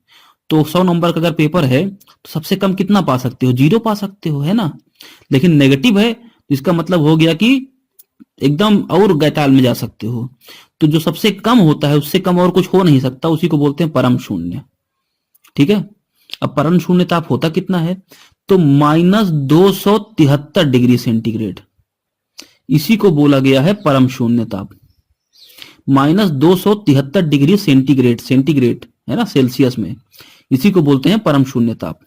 तो 100 नंबर का अगर पेपर है तो सबसे कम कितना पा सकते हो? 0 पा सकते हो, है ना। लेकिन नेगेटिव है तो इसका मतलब हो गया कि एकदम और गैताल में जा सकते हो। तो जो सबसे कम होता है उससे कम और कुछ हो नहीं सकता, उसी को बोलते हैं परम शून्य। ठीक है। अब परम शून्य ताप होता कितना है? तो -273 डिग्री सेंटीग्रेड, इसी को बोला गया है परम शून्य ताप। -273 डिग्री सेंटीग्रेड, सेंटीग्रेड है ना, सेल्सियस में, इसी को बोलते हैं परम शून्य ताप।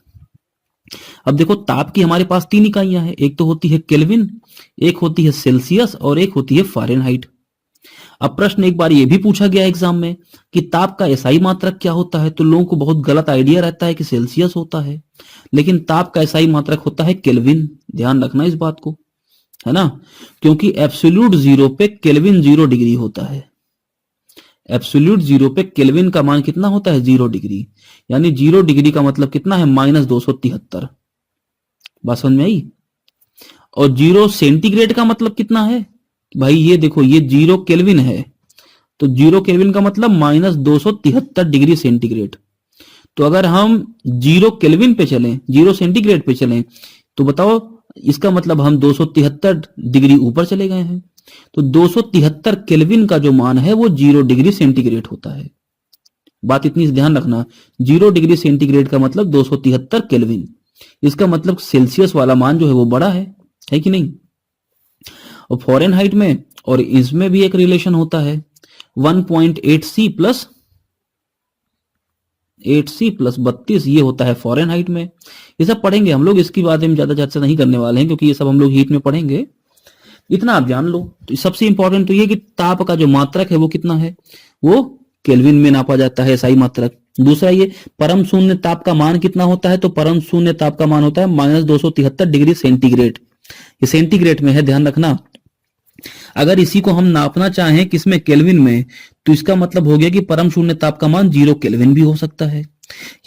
अब देखो ताप की हमारे पास 3 इकाइयां हैं, एक तो होती है केल्विन, एक होती है सेल्सियस और एक होती है फ़ारेनहाइट। अब प्रश्न एक बार ये भी पूछा गया एग्जाम में कि ताप का एसआई मात्रक क्या होता है, तो लोगों को बहुत गलत आइडिया रहता है कि सेल्सियस होता है, लेकिन ताप का एसआई मात्रक होता है केल्विन। ध्यान रखना इस बात को, है ना, क्योंकि एब्सोल्यूट जीरो पे केल्विन 0 डिग्री होता है। एब्सोल्यूट जीरो पे केल्विन का मान कितना होता है? 0 डिग्री। यानी 0 डिग्री का मतलब कितना है? -273। बात समझ में आई? और 0 सेंटीग्रेड का मतलब कितना है? भाई ये देखो, ये 0 केल्विन है, तो 0 केल्विन का मतलब -273 डिग्री सेंटीग्रेड। तो अगर हम 0 केल्विन पे चलें, 0 सेंटीग्रेड पे चलें, तो बताओ इसका मतलब हम 273 डिग्री ऊपर चले गए हैं। तो 273 केल्विन का जो मान है वो 0 डिग्री सेंटीग्रेड होता है। बात इतनी ध्यान रखना, 0 डिग्री सेंटीग्रेड का मतलब 273 केल्विन। इसका मतलब सेल्सियस वाला मान जो है वो बड़ा है कि नहीं। और फ़ारेनहाइट में और इसमें भी एक रिलेशन होता है, 1.8C प्लस 8C प्लस 32, ये होता है फ़ारेनहाइट में। ये सब पढ़ेंगे हम लोग, इसकी बात हम ज्यादा चर्चा नहीं करने वाले हैं क्योंकि ये सब हम लोग हीट में पढ़ेंगे। इतना आप जान लो। तो सबसे इंपॉर्टेंट तो ये कि ताप का जो मात्रक है वो कितना है, वो केल्विन में नापा जाता है, एसआई मात्रक। दूसरा ये परम शून्य ताप का मान कितना होता है, तो परम शून्य ताप का मान होता है -273 डिग्री सेंटीग्रेड। ये सेंटीग्रेड में है, ध्यान रखना। अगर इसी को हम नापना चाहें किसमें? केल्विन में, तो इसका मतलब हो गया कि परम शून्य ताप का मान 0 केल्विन भी हो सकता है,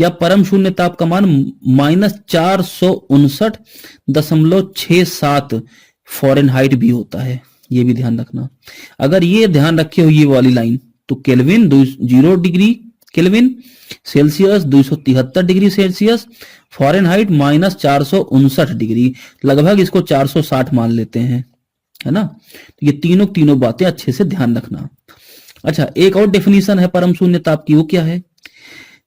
या परम शून्य ताप का मान -459.67 फ़ारेनहाइट भी होता है। ये भी ध्यान रखना। अगर ये ध्यान रखे हो ये वाली लाइन, तो kelvin 0 degree kelvin, Celsius 273 degree Celsius, Fahrenheit -459 degree, लगभग इसको 460 मान लेते हैं, है ना। तो ये तीनों बातें अच्छे से ध्यान रखना। अच्छा, एक और डेफिनेशन है परम शून्य ताप की, वो क्या है?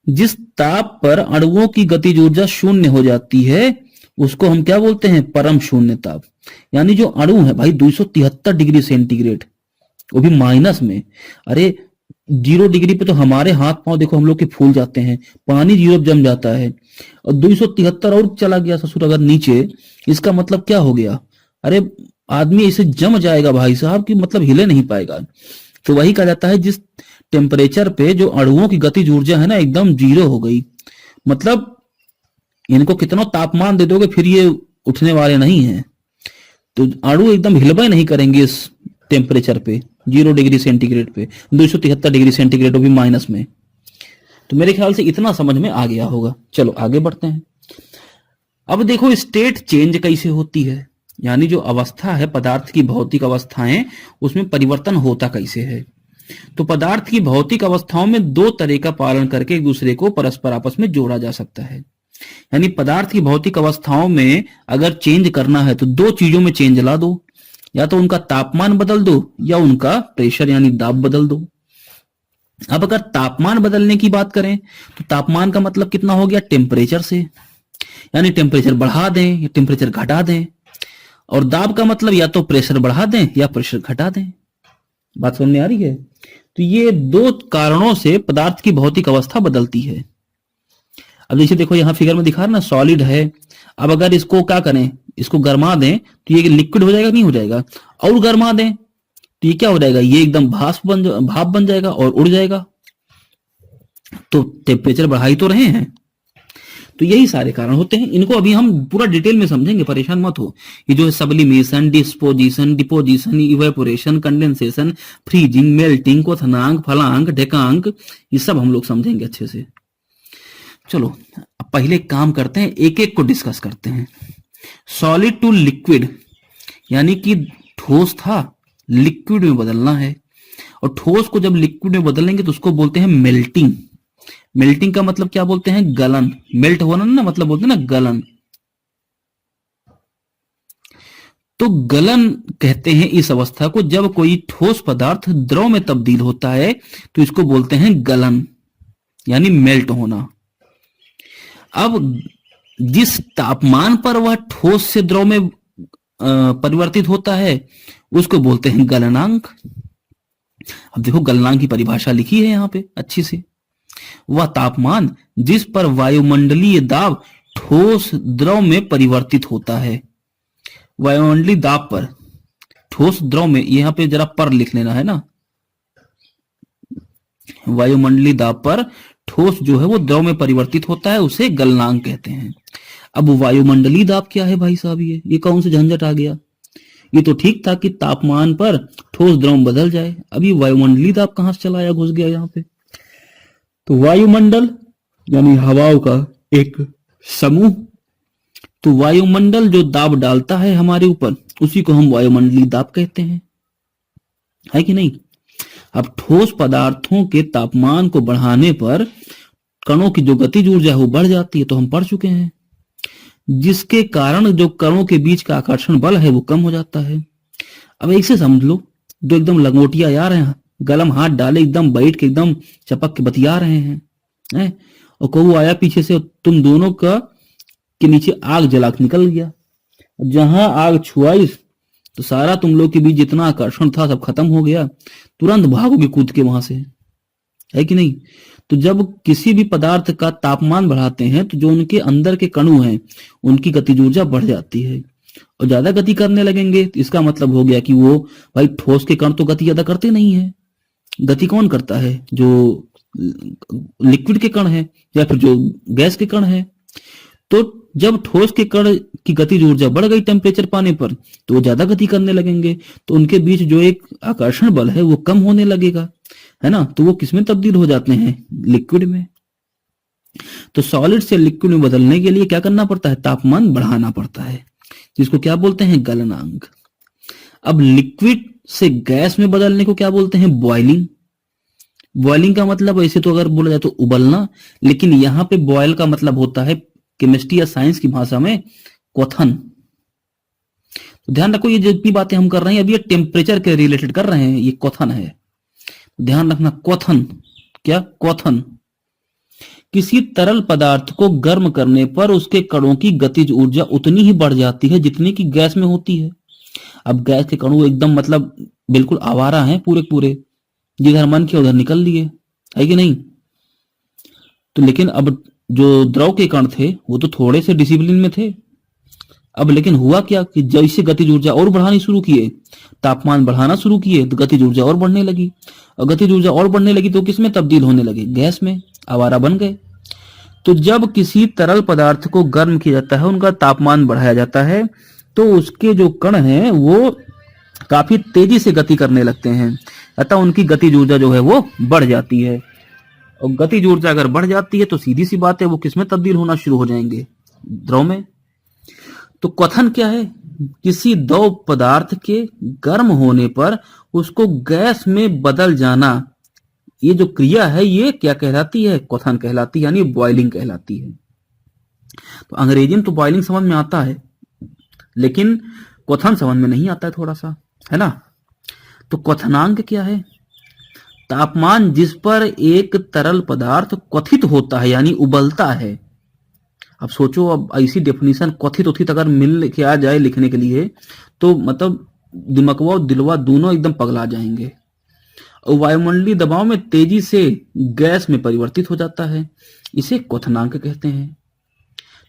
जिस ताप पर अणुओं की गतिज ऊर्जा शून्य हो जाती है उसको हम क्या बोलते हैं? परम शून्य ताप। यानी जो अणु है भाई 273 डिग्री सेंटीग्रेड, वो भी माइनस में। अरे 0 डिग्री पे तो हमारे हाथ पांव देखो हम लोग के फूल जाते हैं, पानी 0 जम जाता है, और 273 और चला गया ससुर अगर नीचे, इसका मतलब क्या हो गया? अरे आदमी इसे जम जाएगा भाई साहब, कि मतलब हिले नहीं पाएगा। तो वही कहा जाता है जिस टेम्परेचर पे जो अणुओं की गतिज ऊर्जा है ना एकदम 0 हो गई, मतलब इनको कितना तापमान दे दोगे फिर ये उठने वाले नहीं हैं। तो अणु एकदम हिलबे नहीं करेंगे इस टेम्परेचर पे, 0 डिग्री सेंटीग्रेड पे, 273 डिग्री सेंटीग्रेड, वो भी माइनस में। तो मेरे ख्याल से इतना समझ में आ गया होगा। चलो आगे बढ़ते हैं। अब देखो स्टेट चेंज कैसे होती है, यानी जो अवस्था है पदार्थ की, भौतिक अवस्थाएं, उसमें परिवर्तन होता कैसे है। तो पदार्थ की भौतिक अवस्थाओं में दो तरह का पालन करके एक दूसरे को परस्पर आपस में जोड़ा जा सकता है। यानी पदार्थ की भौतिक अवस्थाओं में अगर चेंज करना है तो दो चीजों में चेंज ला दो, या तो उनका तापमान बदल दो या उनका प्रेशर यानी दाब बदल दो। अब अगर तापमान बदलने की बात करें तो तापमान का मतलब कितना हो गया, टेम्परेचर से, यानी टेम्परेचर बढ़ा दें या टेम्परेचर घटा दें। और दाब का मतलब या तो प्रेशर बढ़ा दें या प्रेशर घटा दें। बात समझ में आ रही है। तो ये दो कारणों से पदार्थ की भौतिक अवस्था बदलती है। अब जैसे देखो यहां फिगर में दिखा रहा ना, सॉलिड है। अब अगर इसको क्या करें, इसको गर्मा दें तो ये लिक्विड हो जाएगा, नहीं हो जाएगा। और गर्मा दें तो ये क्या हो जाएगा, ये एकदम भाप बन जाएगा और उड़ जाएगा। तो टेम्परेचर बढ़ा तो रहे हैं। तो यही सारे कारण होते हैं। इनको अभी हम पूरा डिटेल में समझेंगे, परेशान मत हो। ये जो है sublimation, disposition, deposition, evaporation, condensation, freezing, melting, क्वथनांक, फलांक, ढेकांक, ये सब हम लोग समझेंगे अच्छे से। चलो अब पहले काम करते हैं, एक एक को डिस्कस करते हैं। सॉलिड टू लिक्विड, यानी कि ठोस था लिक्विड में बदलना है। और ठोस को जब लिक्विड में बदलेंगे तो उसको बोलते हैं मेल्टिंग। मेल्टिंग का मतलब क्या बोलते हैं, गलन। मेल्ट होना ना मतलब बोलते हैं ना गलन। तो गलन कहते हैं इस अवस्था को, जब कोई ठोस पदार्थ द्रव में तब्दील होता है तो इसको बोलते हैं गलन, यानी मेल्ट होना। अब जिस तापमान पर वह ठोस से द्रव में परिवर्तित होता है उसको बोलते हैं गलनांक। अब देखो गलनांक की परिभाषा लिखी है यहां पे अच्छी से। वह तापमान जिस पर वायुमंडलीय दाब ठोस द्रव में परिवर्तित होता है। वायुमंडलीय दाब पर ठोस द्रव में, यहां पे जरा पर लिख लेना है ना, वायुमंडलीय दाब पर ठोस जो है वो द्रव में परिवर्तित होता है, उसे गलनांक कहते हैं। अब वायुमंडलीय दाब क्या है भाई साहब, ये कौन सा झंझट आ गया। ये तो ठीक था कि तापमान पर ठोस द्रव में बदल जाए, अभी वायुमंडलीय दाब कहां से चला आया, घुस गया यहाँ पे। तो वायुमंडल यानी हवाओं का एक समूह। तो वायुमंडल जो दाब डालता है हमारे ऊपर उसी को हम वायुमंडलीय दाब कहते हैं, है कि नहीं। अब ठोस पदार्थों के तापमान को बढ़ाने पर कणों की जो गतिज ऊर्जा है वो बढ़ जाती है, तो हम पढ़ चुके हैं, जिसके कारण जो कणों के बीच का आकर्षण बल है वो कम हो जाता है। अब ऐसे समझ लो, जो एकदम लंगोटिया यार हैं, गलम हाथ डाले एकदम बैठ के एकदम चपक के बतिया रहे हैं, और कोई आया पीछे से, तुम दोनों का के नीचे आग जला के निकल गया। जहां आग छुआई तो सारा तुम लोग के बीच जितना आकर्षण था सब खत्म हो गया, तुरंत भागोगे कूद के वहां से, है कि नहीं। तो जब किसी भी पदार्थ का तापमान बढ़ाते हैं तो जो उनके अंदर के कणु हैं उनकी गतिज ऊर्जा बढ़ जाती है, और ज्यादा गति करने लगेंगे तो इसका मतलब हो गया कि वो भाई ठोस के कण तो गति ज्यादा करते नहीं है। गति कौन करता है, जो लिक्विड के कण है या फिर जो गैस के कण है। तो जब ठोस के कण की गतिज ऊर्जा बढ़ गई टेम्परेचर पाने पर तो वो ज्यादा गति करने लगेंगे, तो उनके बीच जो एक आकर्षण बल है वो कम होने लगेगा, है ना। तो वो किसमें तब्दील हो जाते हैं, लिक्विड में। तो सॉलिड से लिक्विड में बदलने के लिए क्या करना पड़ता है, तापमान बढ़ाना पड़ता है, जिसको क्या बोलते हैं, गलनांक। अब लिक्विड से गैस में बदलने को क्या बोलते हैं, बॉइलिंग। बॉइलिंग का मतलब ऐसे तो अगर बोला जाए तो उबलना, लेकिन यहां पे बॉयल का मतलब होता है केमिस्ट्री या साइंस की भाषा में क्वथन। तो ध्यान रखो, ये जितनी बातें हम कर रहे हैं अभी ये टेम्परेचर के रिलेटेड कर रहे हैं, ये क्वथन है, ध्यान रखना। क्वथन क्या, क्वथन किसी तरल पदार्थ को गर्म करने पर उसके कणों की गतिज ऊर्जा उतनी ही बढ़ जाती है जितनी की गैस में होती है। अब गैस के कणु एकदम मतलब बिल्कुल आवारा हैं, पूरे पूरे जिधर मन किया उधर निकल लिए, है कि नहीं। तो लेकिन अब जो द्रव के कण थे वो तो थोड़े से डिसिप्लिन में थे। अब लेकिन हुआ क्या कि जैसे गतिज ऊर्जा और बढ़ानी शुरू किए, तापमान बढ़ाना शुरू किए, तो गतिज ऊर्जा और बढ़ने लगी, और गतिज ऊर्जा और बढ़ने लगी तो किसमें तब्दील होने लगी, गैस में, आवारा बन गए। तो जब किसी तरल पदार्थ को गर्म किया जाता है, उनका तापमान बढ़ाया जाता है, तो उसके जो कण हैं वो काफी तेजी से गति करने लगते हैं, अतः उनकी गतिज ऊर्जा जो है वो बढ़ जाती है। और गतिज ऊर्जा अगर बढ़ जाती है तो सीधी सी बात है वो किसमें तब्दील होना शुरू हो जाएंगे, द्रव में। तो क्वथन क्या है, किसी द्रव पदार्थ के गर्म होने पर उसको गैस में बदल जाना, ये जो क्रिया है ये क्या कहलाती है, क्वथन कहलाती है, यानी बॉइलिंग कहलाती है। तो अंग्रेजी में तो बॉइलिंग समझ में आता है, लेकिन क्वथन समझ में नहीं आता है थोड़ा सा, है ना। तो क्वथनांक क्या है, तापमान जिस पर एक तरल पदार्थ क्वथित होता है यानी उबलता है। अब सोचो, अब ऐसी डेफिनेशन क्वथित उथित अगर मिल के आ जाए लिखने के लिए तो मतलब दिमागवा और दिलवा दोनों एकदम पगला जाएंगे। और वायुमंडलीय दबाव में तेजी से गैस में परिवर्तित हो जाता है, इसे क्वथनांक कहते हैं।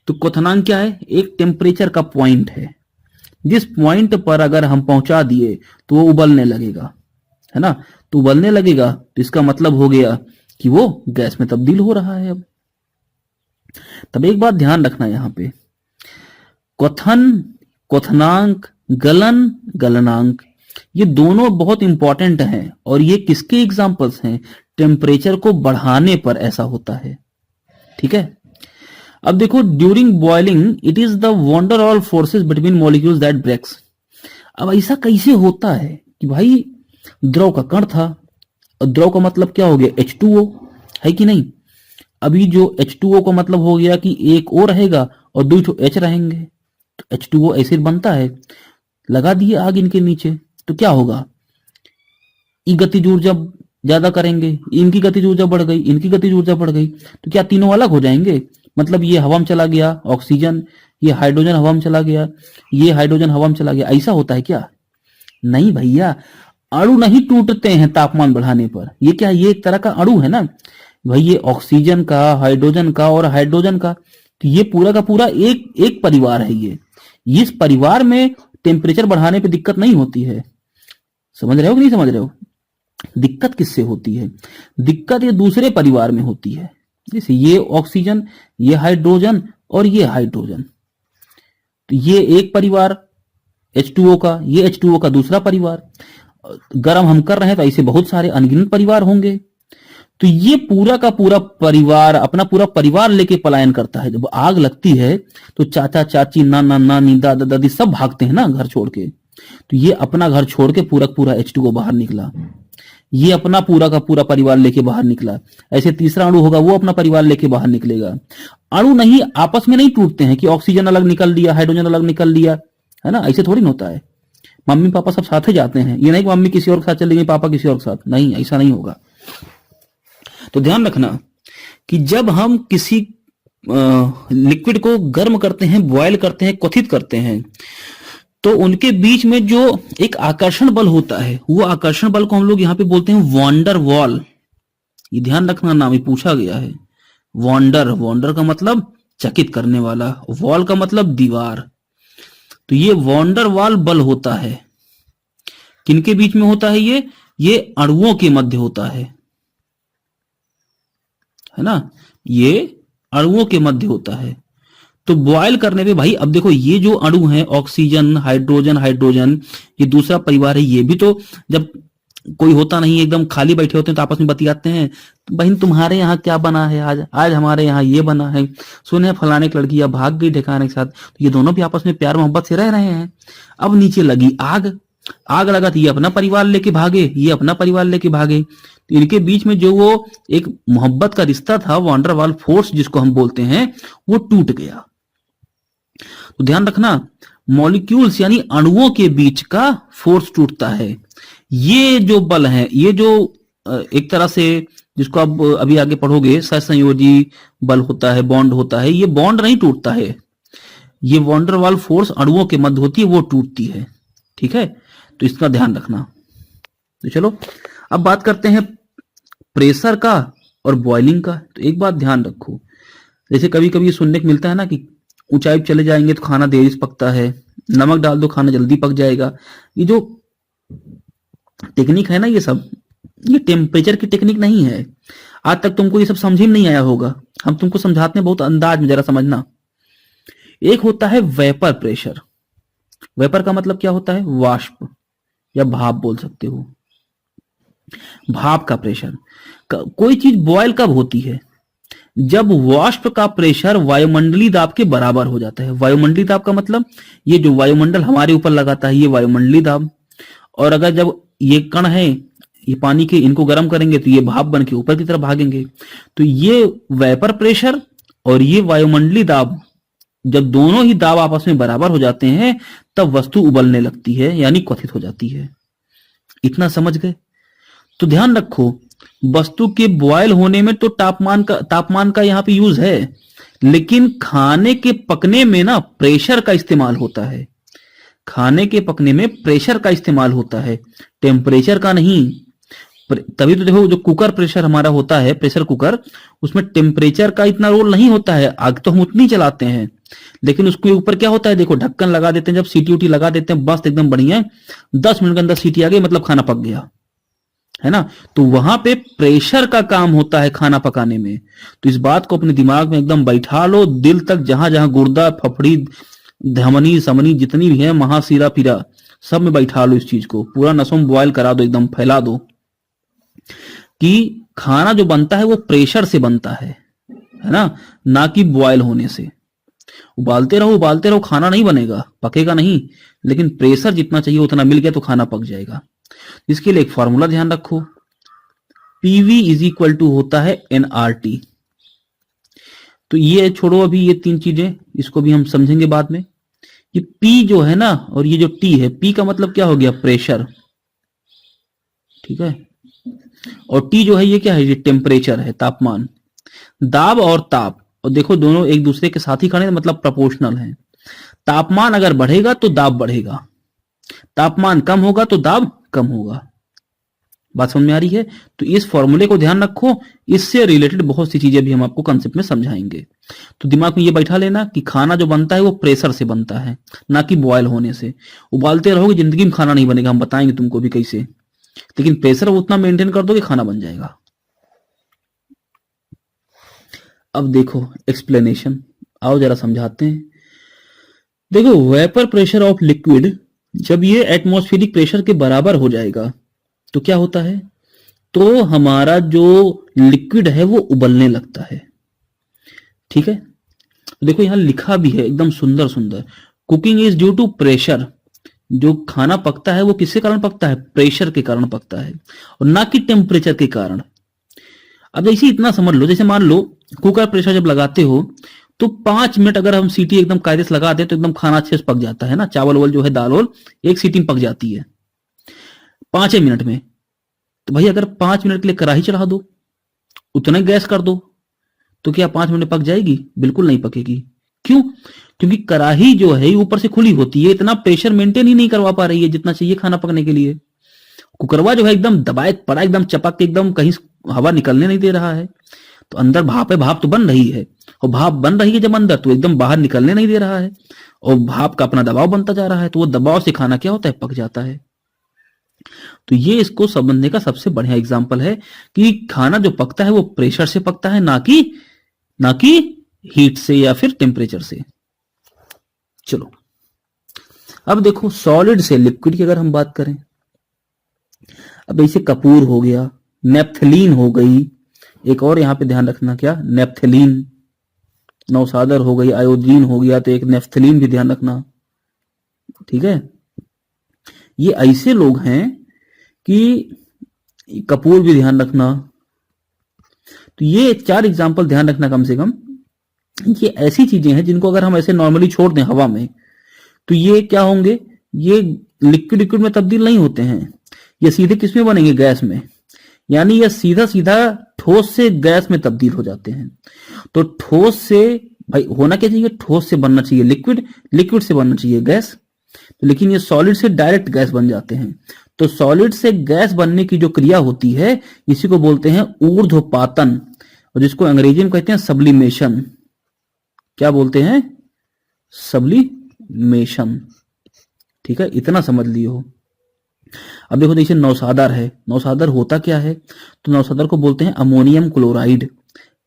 तो क्वथनांक क्या है, एक टेम्परेचर का पॉइंट है, जिस पॉइंट पर अगर हम पहुंचा दिए तो वो उबलने लगेगा, है ना। तो उबलने लगेगा तो इसका मतलब हो गया कि वो गैस में तब्दील हो रहा है। अब तब एक बात ध्यान रखना यहां पे, क्वथन, क्वथनांक, गलन, गलनांक, ये दोनों बहुत इंपॉर्टेंट हैं। और ये किसके एग्जांपल्स हैं, टेम्परेचर को बढ़ाने पर ऐसा होता है, ठीक है। अब देखो, during boiling it is the van der Waals forces between molecules that breaks. अब ऐसा कैसे होता है कि भाई द्रव का कण था, और द्रव का मतलब क्या हो गया, H2O, है कि नहीं। अभी जो H2O का मतलब हो गया कि एक O रहेगा और दो H रहेंगे, तो H2O एसिड बनता है। लगा दिए आग इनके नीचे तो क्या होगा, ई गतिज ऊर्जा ज्यादा करेंगे, इनकी गतिज ऊर्जा बढ़ गई, इनकी गतिज ऊर्जा बढ़ गई, तो क्या तीनों अलग हो जाएंगे। मतलब ये हवा में चला गया ऑक्सीजन, ये हाइड्रोजन हवा में चला गया, ये हाइड्रोजन हवा में चला गया, ऐसा होता है क्या, नहीं भैया। अणु नहीं टूटते हैं तापमान बढ़ाने पर, ये क्या, ये एक तरह का अणु है ना भाई, ये ऑक्सीजन का, हाइड्रोजन का और हाइड्रोजन का, तो ये पूरा का पूरा एक परिवार है। ये इस परिवार में टेम्परेचर बढ़ाने पे दिक्कत नहीं होती है, समझ रहे हो कि नहीं समझ रहे हो। दिक्कत किससे होती है, दिक्कत ये दूसरे परिवार में होती है, जैसे ये ऑक्सीजन, ये हाइड्रोजन और ये हाइड्रोजन, तो ये एक परिवार H2O का, ये H2O का दूसरा परिवार। गर्म हम कर रहे हैं तो ऐसे बहुत सारे अनगिनत परिवार होंगे। तो ये पूरा का पूरा परिवार अपना पूरा परिवार लेके पलायन करता है। जब आग लगती है तो चाचा चाची, नाना नानी, दादा दादी सब भागते हैं ना घर छोड़ के। तो ये अपना घर छोड़ के पूरा पूरा H2O बाहर निकला, ये अपना पूरा का पूरा परिवार लेके बाहर निकला। ऐसे तीसरा अणु होगा, वो अपना परिवार लेके बाहर निकलेगा। अणु नहीं आपस में नहीं टूटते हैं कि ऑक्सीजन अलग निकल दिया, हाइड्रोजन अलग निकल दिया, है ना, ऐसे थोड़ी होता है। मम्मी पापा सब साथ ही जाते हैं, ये नहीं कि मम्मी किसी और के साथ चली गई, पापा किसी और के साथ, नहीं, ऐसा नहीं होगा। तो ध्यान रखना कि जब हम किसी लिक्विड को गर्म करते हैं, बॉयल करते हैं, क्वथित करते हैं, तो उनके बीच में जो एक आकर्षण बल होता है, वो आकर्षण बल को हम लोग यहां पे बोलते हैं वॉन्डर वॉल। ये ध्यान रखना, नाम ही पूछा गया है। वॉन्डर, वॉन्डर का मतलब चकित करने वाला, वॉल का मतलब दीवार। तो ये वॉन्डर वॉल बल होता है, किनके बीच में होता है, ये अणुओं के मध्य होता है ना, ये अणुओं के मध्य होता है। तो बॉयल करने पे भाई, अब देखो ये जो अणु है ऑक्सीजन, हाइड्रोजन, हाइड्रोजन, ये दूसरा परिवार है। ये भी तो जब कोई होता नहीं, एकदम खाली बैठे होते हैं तो आपस में बतियाते हैं, तो बहन तुम्हारे यहाँ क्या बना है आज, आज हमारे यहाँ ये बना है, सुने फलाने की लड़की या भाग गई ठिकाने के साथ। तो ये दोनों भी आपस में प्यार मोहब्बत से रह रहे हैं। अब नीचे लगी आग, आग लगा तो ये अपना परिवार लेके भागे, ये अपना परिवार लेके भागे। तो इनके बीच में जो वो एक मोहब्बत का रिश्ता था, वॉन्डर वॉल फोर्स जिसको हम बोलते हैं, वो टूट गया। तो ध्यान रखना, मॉलिक्यूल्स यानी अणुओं के बीच का फोर्स टूटता है। ये जो बल है, ये जो एक तरह से जिसको आप अभी आगे पढ़ोगे सहसंयोजी बल होता है, बॉन्ड होता है, ये बॉन्ड नहीं टूटता है, ये वॉन्डर वॉल फोर्स अणुओं के मध्य होती है, वो टूटती है, ठीक है। तो इसका ध्यान रखना। तो चलो अब बात करते हैं प्रेशर का और बॉइलिंग का। तो एक बात ध्यान रखो, जैसे कभी कभी सुनने को मिलता है ना कि ऊंचाई पे चले जाएंगे तो खाना देरी से पकता है, नमक डाल दो खाना जल्दी पक जाएगा। ये जो टेक्निक है ना, ये सब ये टेम्परेचर की टेक्निक नहीं है। आज तक तुमको ये सब समझ ही नहीं आया होगा, हम तुमको समझाते हैं बहुत अंदाज में, जरा समझना। एक होता है वेपर प्रेशर। वेपर का मतलब क्या होता है, वाष्प, या भाप बोल सकते हो। भाप का प्रेशर, कोई चीज बॉयल कब होती है? जब वाष्प का प्रेशर वायुमंडलीय दाब के बराबर हो जाता है। वायुमंडलीय दाब का मतलब ये जो वायुमंडल हमारे ऊपर लगाता है, ये वायुमंडलीय दाब। और अगर जब ये कण है, ये पानी के, इनको गर्म करेंगे तो ये भाप बन के ऊपर की तरफ भागेंगे। तो ये वेपर प्रेशर और ये वायुमंडलीय दाब, जब दोनों ही दाब आपस में बराबर हो जाते हैं तब वस्तु उबलने लगती है, यानी क्वथित हो जाती है। इतना समझ गए? तो ध्यान रखो, वस्तु के बॉयल होने में तो तापमान का यहाँ पे यूज है, लेकिन खाने के पकने में ना प्रेशर का इस्तेमाल होता है। खाने के पकने में प्रेशर का इस्तेमाल होता है, टेम्परेचर का नहीं। तभी तो देखो, जो कुकर प्रेशर हमारा होता है, प्रेशर कुकर, उसमें टेम्परेचर का इतना रोल नहीं होता है। आग तो हम उतनी चलाते हैं, लेकिन उसके ऊपर क्या होता है, देखो ढक्कन लगा देते हैं, जब सीटी उटी लगा देते हैं, बस एकदम बढ़िया, 10 मिनट के अंदर सीटी आ गई, मतलब खाना पक गया, है ना। तो वहां पे प्रेशर का काम होता है खाना पकाने में। तो इस बात को अपने दिमाग में एकदम बैठा लो, दिल तक, जहां जहां गुर्दा, फफड़ी, धमनी समनी जितनी भी है, महासीरा पीरा, सब में बैठा लो इस चीज को, पूरा नसों में बॉयल करा दो, एकदम फैला दो कि खाना जो बनता है वो प्रेशर से बनता है ना कि बॉयल होने से। उबालते रहो, खाना नहीं बनेगा, पकेगा नहीं, लेकिन प्रेशर जितना चाहिए उतना मिल गया तो खाना पक जाएगा। इसके लिए एक फॉर्मूला ध्यान रखो, पीवी इज इक्वल टू होता है एनआरटी। तो ये छोड़ो अभी, ये 3 चीजें, इसको भी हम समझेंगे बाद में। ये पी जो है ना, और ये जो टी है, पी का मतलब क्या हो गया, प्रेशर, ठीक है। और टी जो है ये क्या है, ये टेम्परेचर है, तापमान। दाब और ताप, और देखो दोनों एक दूसरे के साथ ही खड़े हैं, मतलब प्रोपोर्शनल है। तापमान अगर बढ़ेगा तो दाब बढ़ेगा, तापमान कम होगा तो दाब कम होगा। बात समझ में आ रही है? तो इस फॉर्मूले को ध्यान रखो, इससे रिलेटेड बहुत सी चीजें भी हम आपको कंसेप्ट में समझाएंगे। तो दिमाग में ये बैठा लेना कि खाना जो बनता है वो प्रेशर से बनता है, ना कि बॉयल होने से। उबालते रहोगे जिंदगी में खाना नहीं बनेगा, हम बताएंगे तुमको भी कैसे, लेकिन प्रेशर उतना मेंटेन कर दो कि खाना बन जाएगा। अब देखो एक्सप्लेनेशन, आओ जरा समझाते हैं। देखो, वेपर प्रेशर ऑफ लिक्विड, जब ये एटमॉस्फेरिक प्रेशर के बराबर हो जाएगा तो क्या होता है, तो हमारा जो लिक्विड है वो उबलने लगता है, ठीक है। देखो यहां लिखा भी है एकदम सुंदर सुंदर, cooking is due to pressure. जो खाना पकता है वो किसके कारण पकता है, प्रेशर के कारण पकता है, और ना कि टेम्परेचर के कारण। अब जैसे इतना समझ लो, जैसे मान लो कुकर प्रेशर जब लगाते हो तो 5 मिनट अगर हम सीटी एकदम कायदे से लगा दे तो एकदम खाना अच्छे से पक जाता है ना, चावल वाल जो है, दाल वाल, एक सीटी में पक जाती है 5 मिनट में। तो भाई अगर 5 मिनट के लिए कढ़ाई चढ़ा दो, उतना ही गैस कर दो, तो क्या 5 मिनट में पक जाएगी? बिल्कुल नहीं पकेगी। क्यों? क्योंकि कढ़ाई जो है ऊपर से खुली होती है, इतना प्रेशर मेंटेन ही नहीं करवा पा रही है जितना चाहिए खाना पकने के लिए। कुकरवा जो है एकदम दबाए पड़ा, एकदम चपक के, एकदम कहीं हवा निकलने नहीं दे रहा है। तो अंदर भाप है, भाप तो बन रही है, और भाप बन रही है जब अंदर, तो एकदम बाहर निकलने नहीं दे रहा है, और भाप का अपना दबाव बनता जा रहा है, तो वो दबाव से खाना क्या होता है, पक जाता है। तो ये इसको समझने का सबसे बढ़िया एग्जाम्पल है कि खाना जो पकता है वो प्रेशर से पकता है, ना कि हीट से या फिर टेम्परेचर से। चलो अब देखो, सॉलिड से लिक्विड की अगर हम बात करें, अब ऐसे कपूर हो गया, नेप्थलीन हो गई, एक और यहां पे ध्यान रखना, क्या, नेप्थलीन, नौसादर हो गई, आयोडीन हो गया, तो एक नेप्थलीन भी ध्यान रखना, ठीक है। ये ऐसे लोग हैं कि कपूर भी ध्यान रखना। तो ये 4 एग्जाम्पल ध्यान रखना कम से कम। ये ऐसी चीजें हैं जिनको अगर हम ऐसे नॉर्मली छोड़ दें हवा में तो ये क्या होंगे, ये लिक्विड में तब्दील नहीं होते हैं, ये सीधे किसमें बनेंगे, गैस में। यानी ये सीधा सीधा ठोस से गैस में तब्दील हो जाते हैं। तो ठोस से भाई होना क्या चाहिए, ठोस से बनना चाहिए लिक्विड, लिक्विड से बनना चाहिए गैस, लेकिन ये सॉलिड से डायरेक्ट गैस बन जाते हैं। तो सॉलिड से गैस बनने की जो क्रिया होती है, इसी को बोलते हैं ऊर्ध्वपातन, और जिसको अंग्रेजी में कहते हैं सब्लिमेशन। क्या बोलते हैं, सब्लिमेशन, ठीक है, इतना समझ लियो। अब देखो, जैसे नौसादर है, नौसादर होता क्या है, तो नौसादर को बोलते हैं अमोनियम क्लोराइड,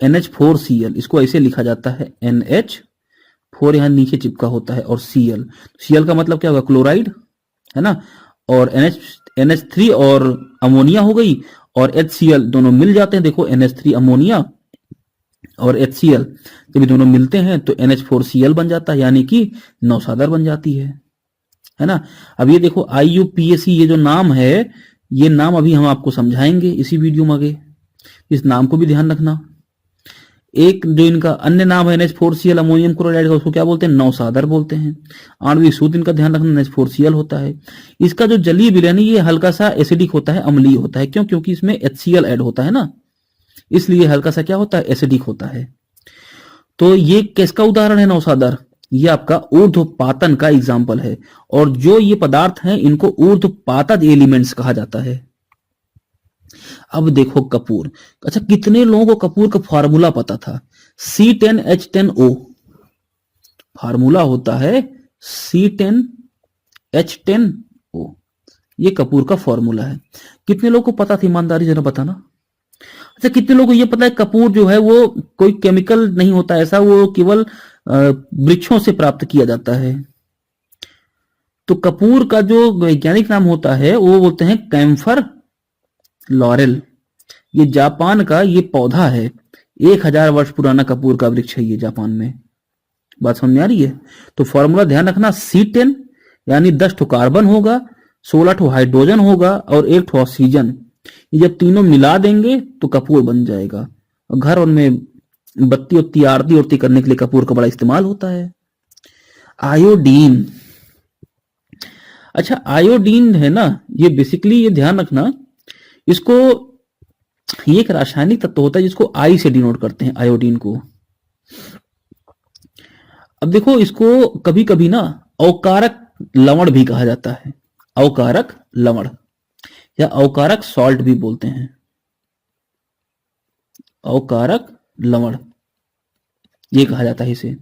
NH4Cl, इसको ऐसे लिखा जाता है, NH4 यहां नीचे चिपका होता है, और Cl, Cl का मतलब क्या होगा, क्लोराइड, है ना। और NH3 और अमोनिया हो गई, और HCl दोनों मिल जाते हैं। देखो NH3 अमोनिया और HCl जब ये दोनों मिलते हैं तो NH4Cl बन जाता है, यानी कि नौसादर बन जाती है ना। अब ये देखो IUPAC, ये जो नाम है, ये नाम अभी हम आपको समझाएंगे इसी वीडियो में आगे, इस नाम को भी ध्यान रखना। एक जो इनका अन्य नाम है NH4Cl अमोनियम क्लोराइड का, उसको क्या बोलते हैं, नौसादर बोलते हैं। आणविक सूत्र इनका ध्यान रखना, NH4Cl होता है। इसका जो जलीय विलयन है ये हल्का सा एसिडिक होता है, अम्लीय होता है। क्यों? क्योंकि इसमें HCl ऐड होता है ना, इसलिए हल्का सा क्या होता है, एसिडिक होता है। तो ये किसका उदाहरण है, नौसादर? ये आपका ऊर्ध्वपातन का एग्जाम्पल है। और जो ये पदार्थ हैं इनको ऊर्ध्वपातज एलिमेंट्स कहा जाता है। अब देखो कपूर। अच्छा, कितने लोगों को कपूर का फार्मूला पता था? C10H10O फार्मूला होता है, C10H10O, ये कपूर का फार्मूला है। कितने लोगों को पता था? ईमानदारी जरा बताना। अच्छा, कितने लोगों को ये पता है कपूर जो है वो कोई केमिकल नहीं होता ऐसा, वो केवल वृक्षों से प्राप्त किया जाता है। तो कपूर का जो वैज्ञानिक नाम होता है वो बोलते हैं कैम्फर लॉरेल। ये जापान का ये पौधा है, 1000 वर्ष पुराना कपूर का वृक्ष है ये जापान में। बात समझ में आ रही है? तो फॉर्मूला ध्यान रखना, C10 यानी 10 ठो कार्बन होगा, 16 ठो हाइड्रोजन होगा और 1 ठो ऑक्सीजन। ये जब तीनों मिला देंगे तो कपूर बन जाएगा। और घर उनमें बत्ती उत्ती आरती उरती करने के लिए कपूर का बड़ा इस्तेमाल होता है। आयोडीन। अच्छा, आयोडीन है ना, ये बेसिकली ये ध्यान रखना, इसको ये एक रासायनिक तत्व होता है जिसको आई से डिनोट करते हैं, आयोडीन को। अब देखो, इसको कभी कभी ना अवकारक लवण भी कहा जाता है, अवकारक लवण या अवकारक सॉल्ट भी बोलते हैं, अवकारक लवण ये कहा जाता है इसे।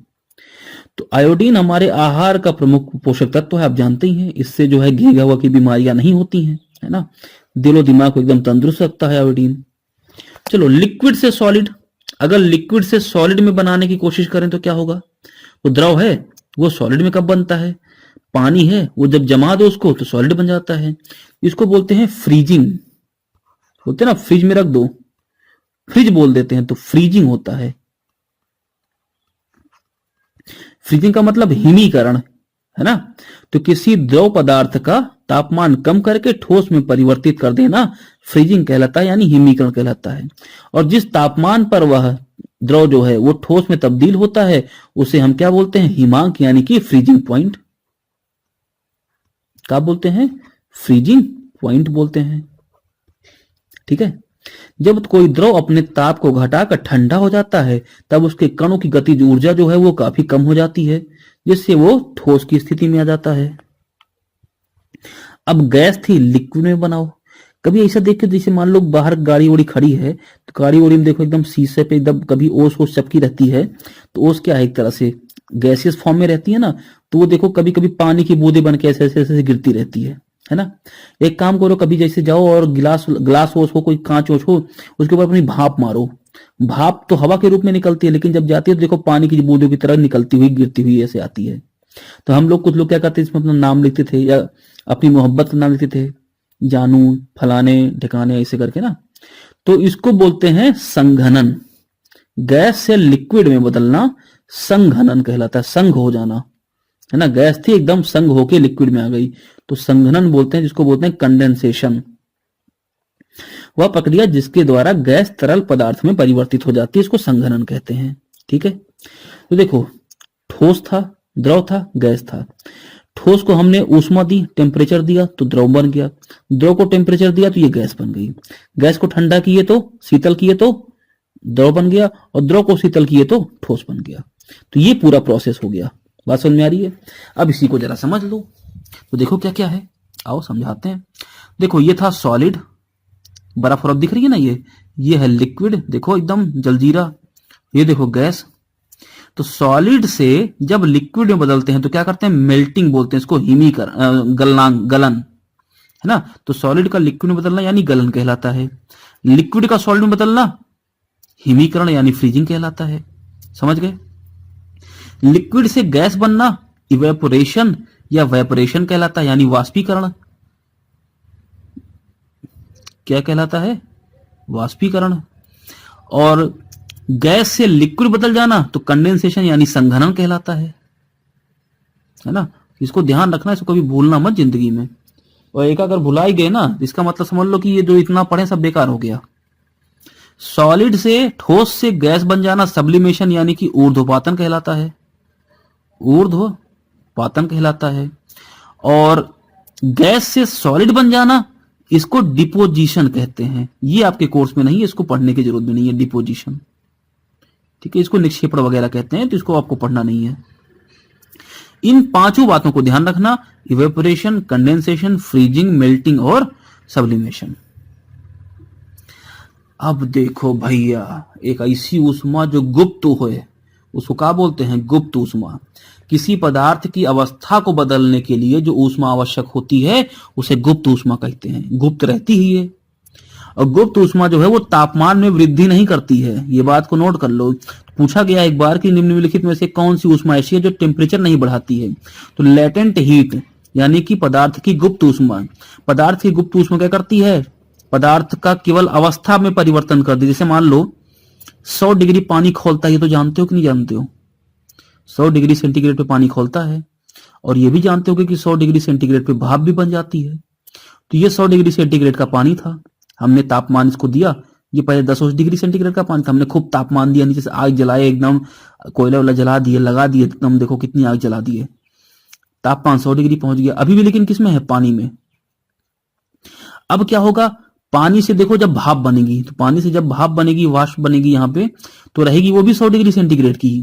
तो आयोडीन हमारे आहार का प्रमुख पोषक तत्व है, आप जानते ही हैं। इससे जो है घेंघा हुआ की बीमारियां नहीं होती हैं, है ना। दिलो दिमाग को एकदम तंदुरुस्त रखता है आयोडीन। चलो, लिक्विड से सॉलिड। अगर लिक्विड से सॉलिड में बनाने की कोशिश करें तो क्या होगा? वो द्रव है वो सॉलिड में कब बनता है? पानी है वो जब जमा दो उसको तो सॉलिड बन जाता है। इसको बोलते हैं फ्रीजिंग। बोलते हैं ना, फ्रिज में रख दो, फ्रिज बोल देते हैं, तो फ्रीजिंग होता है। फ्रीजिंग का मतलब हिमीकरण, है ना। तो किसी द्रव पदार्थ का तापमान कम करके ठोस में परिवर्तित कर देना फ्रीजिंग कहलाता है, यानी हिमीकरण कहलाता है। और जिस तापमान पर वह द्रव जो है वो ठोस में तब्दील होता है उसे हम क्या बोलते हैं? हिमांक, यानी कि फ्रीजिंग पॉइंट। क्या बोलते हैं? फ्रीजिंग पॉइंट बोलते हैं। ठीक है। जब कोई द्रव अपने ताप को घटाकर ठंडा हो जाता है तब उसके कणों की गतिज ऊर्जा जो है वो काफी कम हो जाती है, जिससे वो ठोस की स्थिति में आ जाता है। अब गैस थी, लिक्विड में बनाओ। कभी ऐसा देखो, जैसे मान लो बाहर गाड़ी वोड़ी खड़ी है, तो गाड़ी वोड़ी में देखो एकदम शीशे पे एकदम कभी ओस ओस चपकी रहती है, तो ओस क्या है? एक तरह से गैसियस फॉर्म में रहती है ना, तो वो देखो कभी कभी पानी की बूंदें बन के ऐसे ऐसे ऐसे गिरती रहती है ना। एक काम करो, कभी जैसे जाओ और ग्लास ओस हो, कोई कांच ओस हो, उसके ऊपर अपनी भाप मारो। भाप तो हवा के रूप में निकलती है, लेकिन जब जाती है तो देखो पानी की बूंदों की तरह निकलती हुई गिरती हुई ऐसे आती है। तो हम लोग, कुछ लोग क्या करते हैं, इसमें अपना नाम लिखते थे या अपनी मोहब्बत का नाम लिखते थे, जानू फलाने ठिकाने ऐसे करके ना। तो इसको बोलते हैं संघनन। गैस से लिक्विड में बदलना संघनन कहलाता है, संघ हो जाना, है ना। गैस थी एकदम संघ होके लिक्विड में आ गई तो संघनन बोलते हैं, जिसको बोलते हैं कंडेंसेशन। वह प्रक्रिया जिसके द्वारा गैस तरल पदार्थ में परिवर्तित हो जाती है, इसको संघनन कहते हैं। ठीक है। तो देखो, ठोस था, द्रव था, गैस था। ठोस को हमने ऊष्मा दी, टेम्परेचर दिया तो द्रव बन गया। द्रव को टेम्परेचर दिया तो ये गैस बन गई। गैस को ठंडा किए तो, शीतल किए तो द्रव बन गया, और द्रव को शीतल किए तो ठोस बन गया। तो ये पूरा प्रोसेस हो गया। बात समझ में आ रही है? अब इसी को जरा समझ लो। तो देखो क्या क्या है, आओ समझाते हैं। देखो, ये था सॉलिड, बर्फ बर्फ दिख रही है ना, ये है लिक्विड, देखो एकदम जलजीरा। ये देखो गैस। तो सॉलिड से जब लिक्विड में बदलते हैं तो क्या करते हैं? मेल्टिंग बोलते हैं इसको, गलन, है ना। तो सॉलिड का लिक्विड में बदलना यानी गलन कहलाता है। लिक्विड का सॉलिड में बदलना हिमीकरण यानी फ्रीजिंग कहलाता है। समझ गए? लिक्विड से गैस बनना इवेपोरेशन या वेपोरेशन कहलाता है, यानी वाष्पीकरण। क्या कहलाता है? वाष्पीकरण। और गैस से लिक्विड बदल जाना तो कंडेंसेशन यानी संघनन कहलाता है ना। इसको ध्यान रखना, इसको कभी भूलना मत जिंदगी में। और एक अगर भुला ही गए ना, इसका मतलब समझ लो कि ये जो इतना पढ़े सब बेकार हो गया। सॉलिड से ठोस से गैस बन जाना सब्लिमेशन यानी कि ऊर्ध्वपातन कहलाता है, ऊर्ध्वपातन कहलाता है। और गैस से सॉलिड बन जाना इसको डिपोजिशन कहते हैं। ये आपके कोर्स में नहीं है, इसको पढ़ने की जरूरत भी नहीं है, डिपोजिशन, ठीक है। इसको निक्षेपण वगैरह कहते हैं, तो इसको आपको पढ़ना नहीं है। इन पांचों बातों को ध्यान रखना, इवेपोरेशन, कंडेंसेशन, फ्रीजिंग, मेल्टिंग और सब्लिमेशन। अब देखो भैया, एक ऐसी ऊष्मा जो गुप्त है, उसको क्या बोलते हैं? गुप्त ऊष्मा। किसी पदार्थ की अवस्था को बदलने के लिए जो ऊष्मा आवश्यक होती है उसे गुप्त ऊष्मा कहते हैं। गुप्त रहती ही है। और गुप्त ऊष्मा जो है वो तापमान में वृद्धि नहीं करती है, ये बात को नोट कर लो। पूछा गया एक बार कि निम्नलिखित में से कौन सी ऊष्मा ऐसी है जो टेम्परेचर नहीं बढ़ाती है? तो लेटेंट हीट यानी कि पदार्थ की गुप्त ऊष्मा। पदार्थ की गुप्त ऊष्मा क्या करती है? पदार्थ का केवल अवस्था में परिवर्तन कर दी। जैसे मान लो 100 डिग्री पानी खोलता है, ये तो जानते हो कि नहीं जानते हो? 100 डिग्री सेंटीग्रेड पे पानी खोलता है। और ये भी जानते हो कि 100 डिग्री सेंटीग्रेड पे भाप भी बन जाती है। तो ये 100 डिग्री सेंटीग्रेड का पानी था, हमने तापमान इसको दिया। ये पहले 10 डिग्री सेंटीग्रेड का पानी था, हमने खूब तापमान दिया, नीचे से आग जलाए, एकदम कोयला वाला जला दिए, लगा दिए, एकदम देखो कितनी आग जला दिए, तापमान 100 डिग्री पहुंच गया। अभी भी लेकिन किसमें है? पानी में। अब क्या होगा? पानी से देखो जब भाप बनेगी, तो पानी से जब भाप बनेगी, वाष्प बनेगी यहाँ पे, तो रहेगी वो भी 100 डिग्री सेंटीग्रेड की,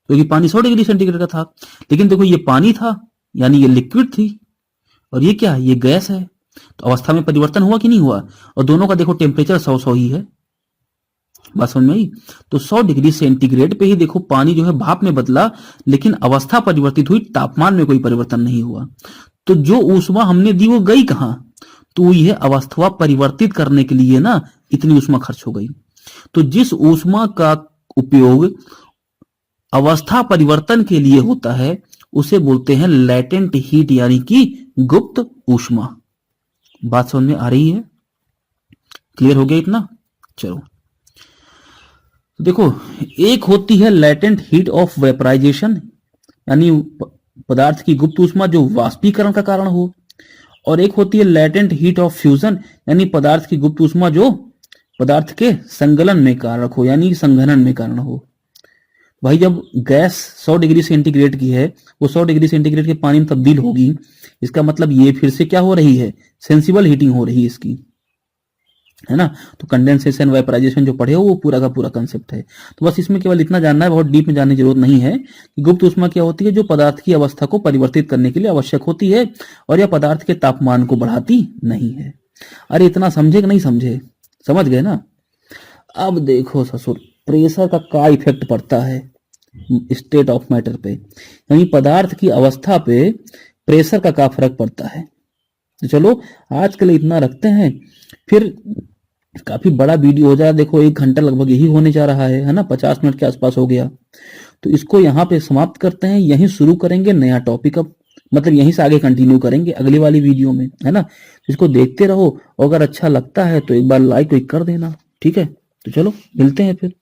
क्योंकि पानी 100 डिग्री सेंटीग्रेड का था। लेकिन देखो ये पानी था यानी ये लिक्विड थी, और ये क्या है? ये गैस है। तो अवस्था में परिवर्तन हुआ कि नहीं हुआ? और दोनों का देखो टेम्परेचर 100 ही है। बात समझ में आई? तो 100 डिग्री सेंटीग्रेड पे ही देखो पानी जो है भाप में बदला, लेकिन अवस्था परिवर्तित हुई, तापमान में कोई परिवर्तन नहीं हुआ। तो जो ऊष्मा हमने दी वो गई कहां? तो यह अवस्था परिवर्तित करने के लिए ना इतनी ऊष्मा खर्च हो गई। तो जिस ऊष्मा का उपयोग अवस्था परिवर्तन के लिए होता है उसे बोलते हैं लेटेंट हीट यानी कि गुप्त ऊष्मा। बात समझ में आ रही है? क्लियर हो गया इतना? चलो तो देखो, एक होती है लेटेंट हीट ऑफ वेपराइजेशन यानी पदार्थ की गुप्त ऊष्मा जो वाष्पीकरण का कारण हो, और एक होती है लेटेंट हीट ऑफ फ्यूजन यानी पदार्थ की गुप्त ऊष्मा जो पदार्थ के संगलन में कारक हो यानी संघनन में कारण हो। भाई जब गैस 100 डिग्री सेंटीग्रेड की है, वो 100 डिग्री सेंटीग्रेड के पानी में तब्दील होगी, इसका मतलब ये फिर से क्या हो रही है? सेंसिबल हीटिंग हो रही है इसकी, है ना। तो कंडेंसेशन, वेपराइजेशन जो पढ़े हो वो पूरा का पूरा कंसेप्ट है। तो बस इसमें केवल इतना जानना है, बहुत डीप में जानने की जरूरत नहीं है कि गुप्त ऊष्मा क्या होती है, जो पदार्थ की अवस्था को परिवर्तित करने के लिए आवश्यक होती है, और यह पदार्थ के तापमान को बढ़ाती नहीं है। अरे इतना समझे कि नहीं समझे? समझ गए ना? अब देखो ससुर, प्रेशर का क्या इफेक्ट पड़ता है स्टेट ऑफ मैटर पे, यानी पदार्थ की अवस्था पे प्रेशर का क्या फर्क पड़ता है। तो चलो आज के लिए इतना रखते हैं, फिर काफी बड़ा वीडियो हो जाए। देखो 1 घंटा लगभग यही होने जा रहा है ना, 50 मिनट के आसपास हो गया। तो इसको यहाँ पे समाप्त करते हैं, यहीं शुरू करेंगे नया टॉपिक। अब मतलब यहीं से आगे कंटिन्यू करेंगे अगली वाली वीडियो में, है ना। इसको देखते रहो, अगर अच्छा लगता है तो एक बार लाइक कर देना, ठीक है। तो चलो मिलते हैं फिर।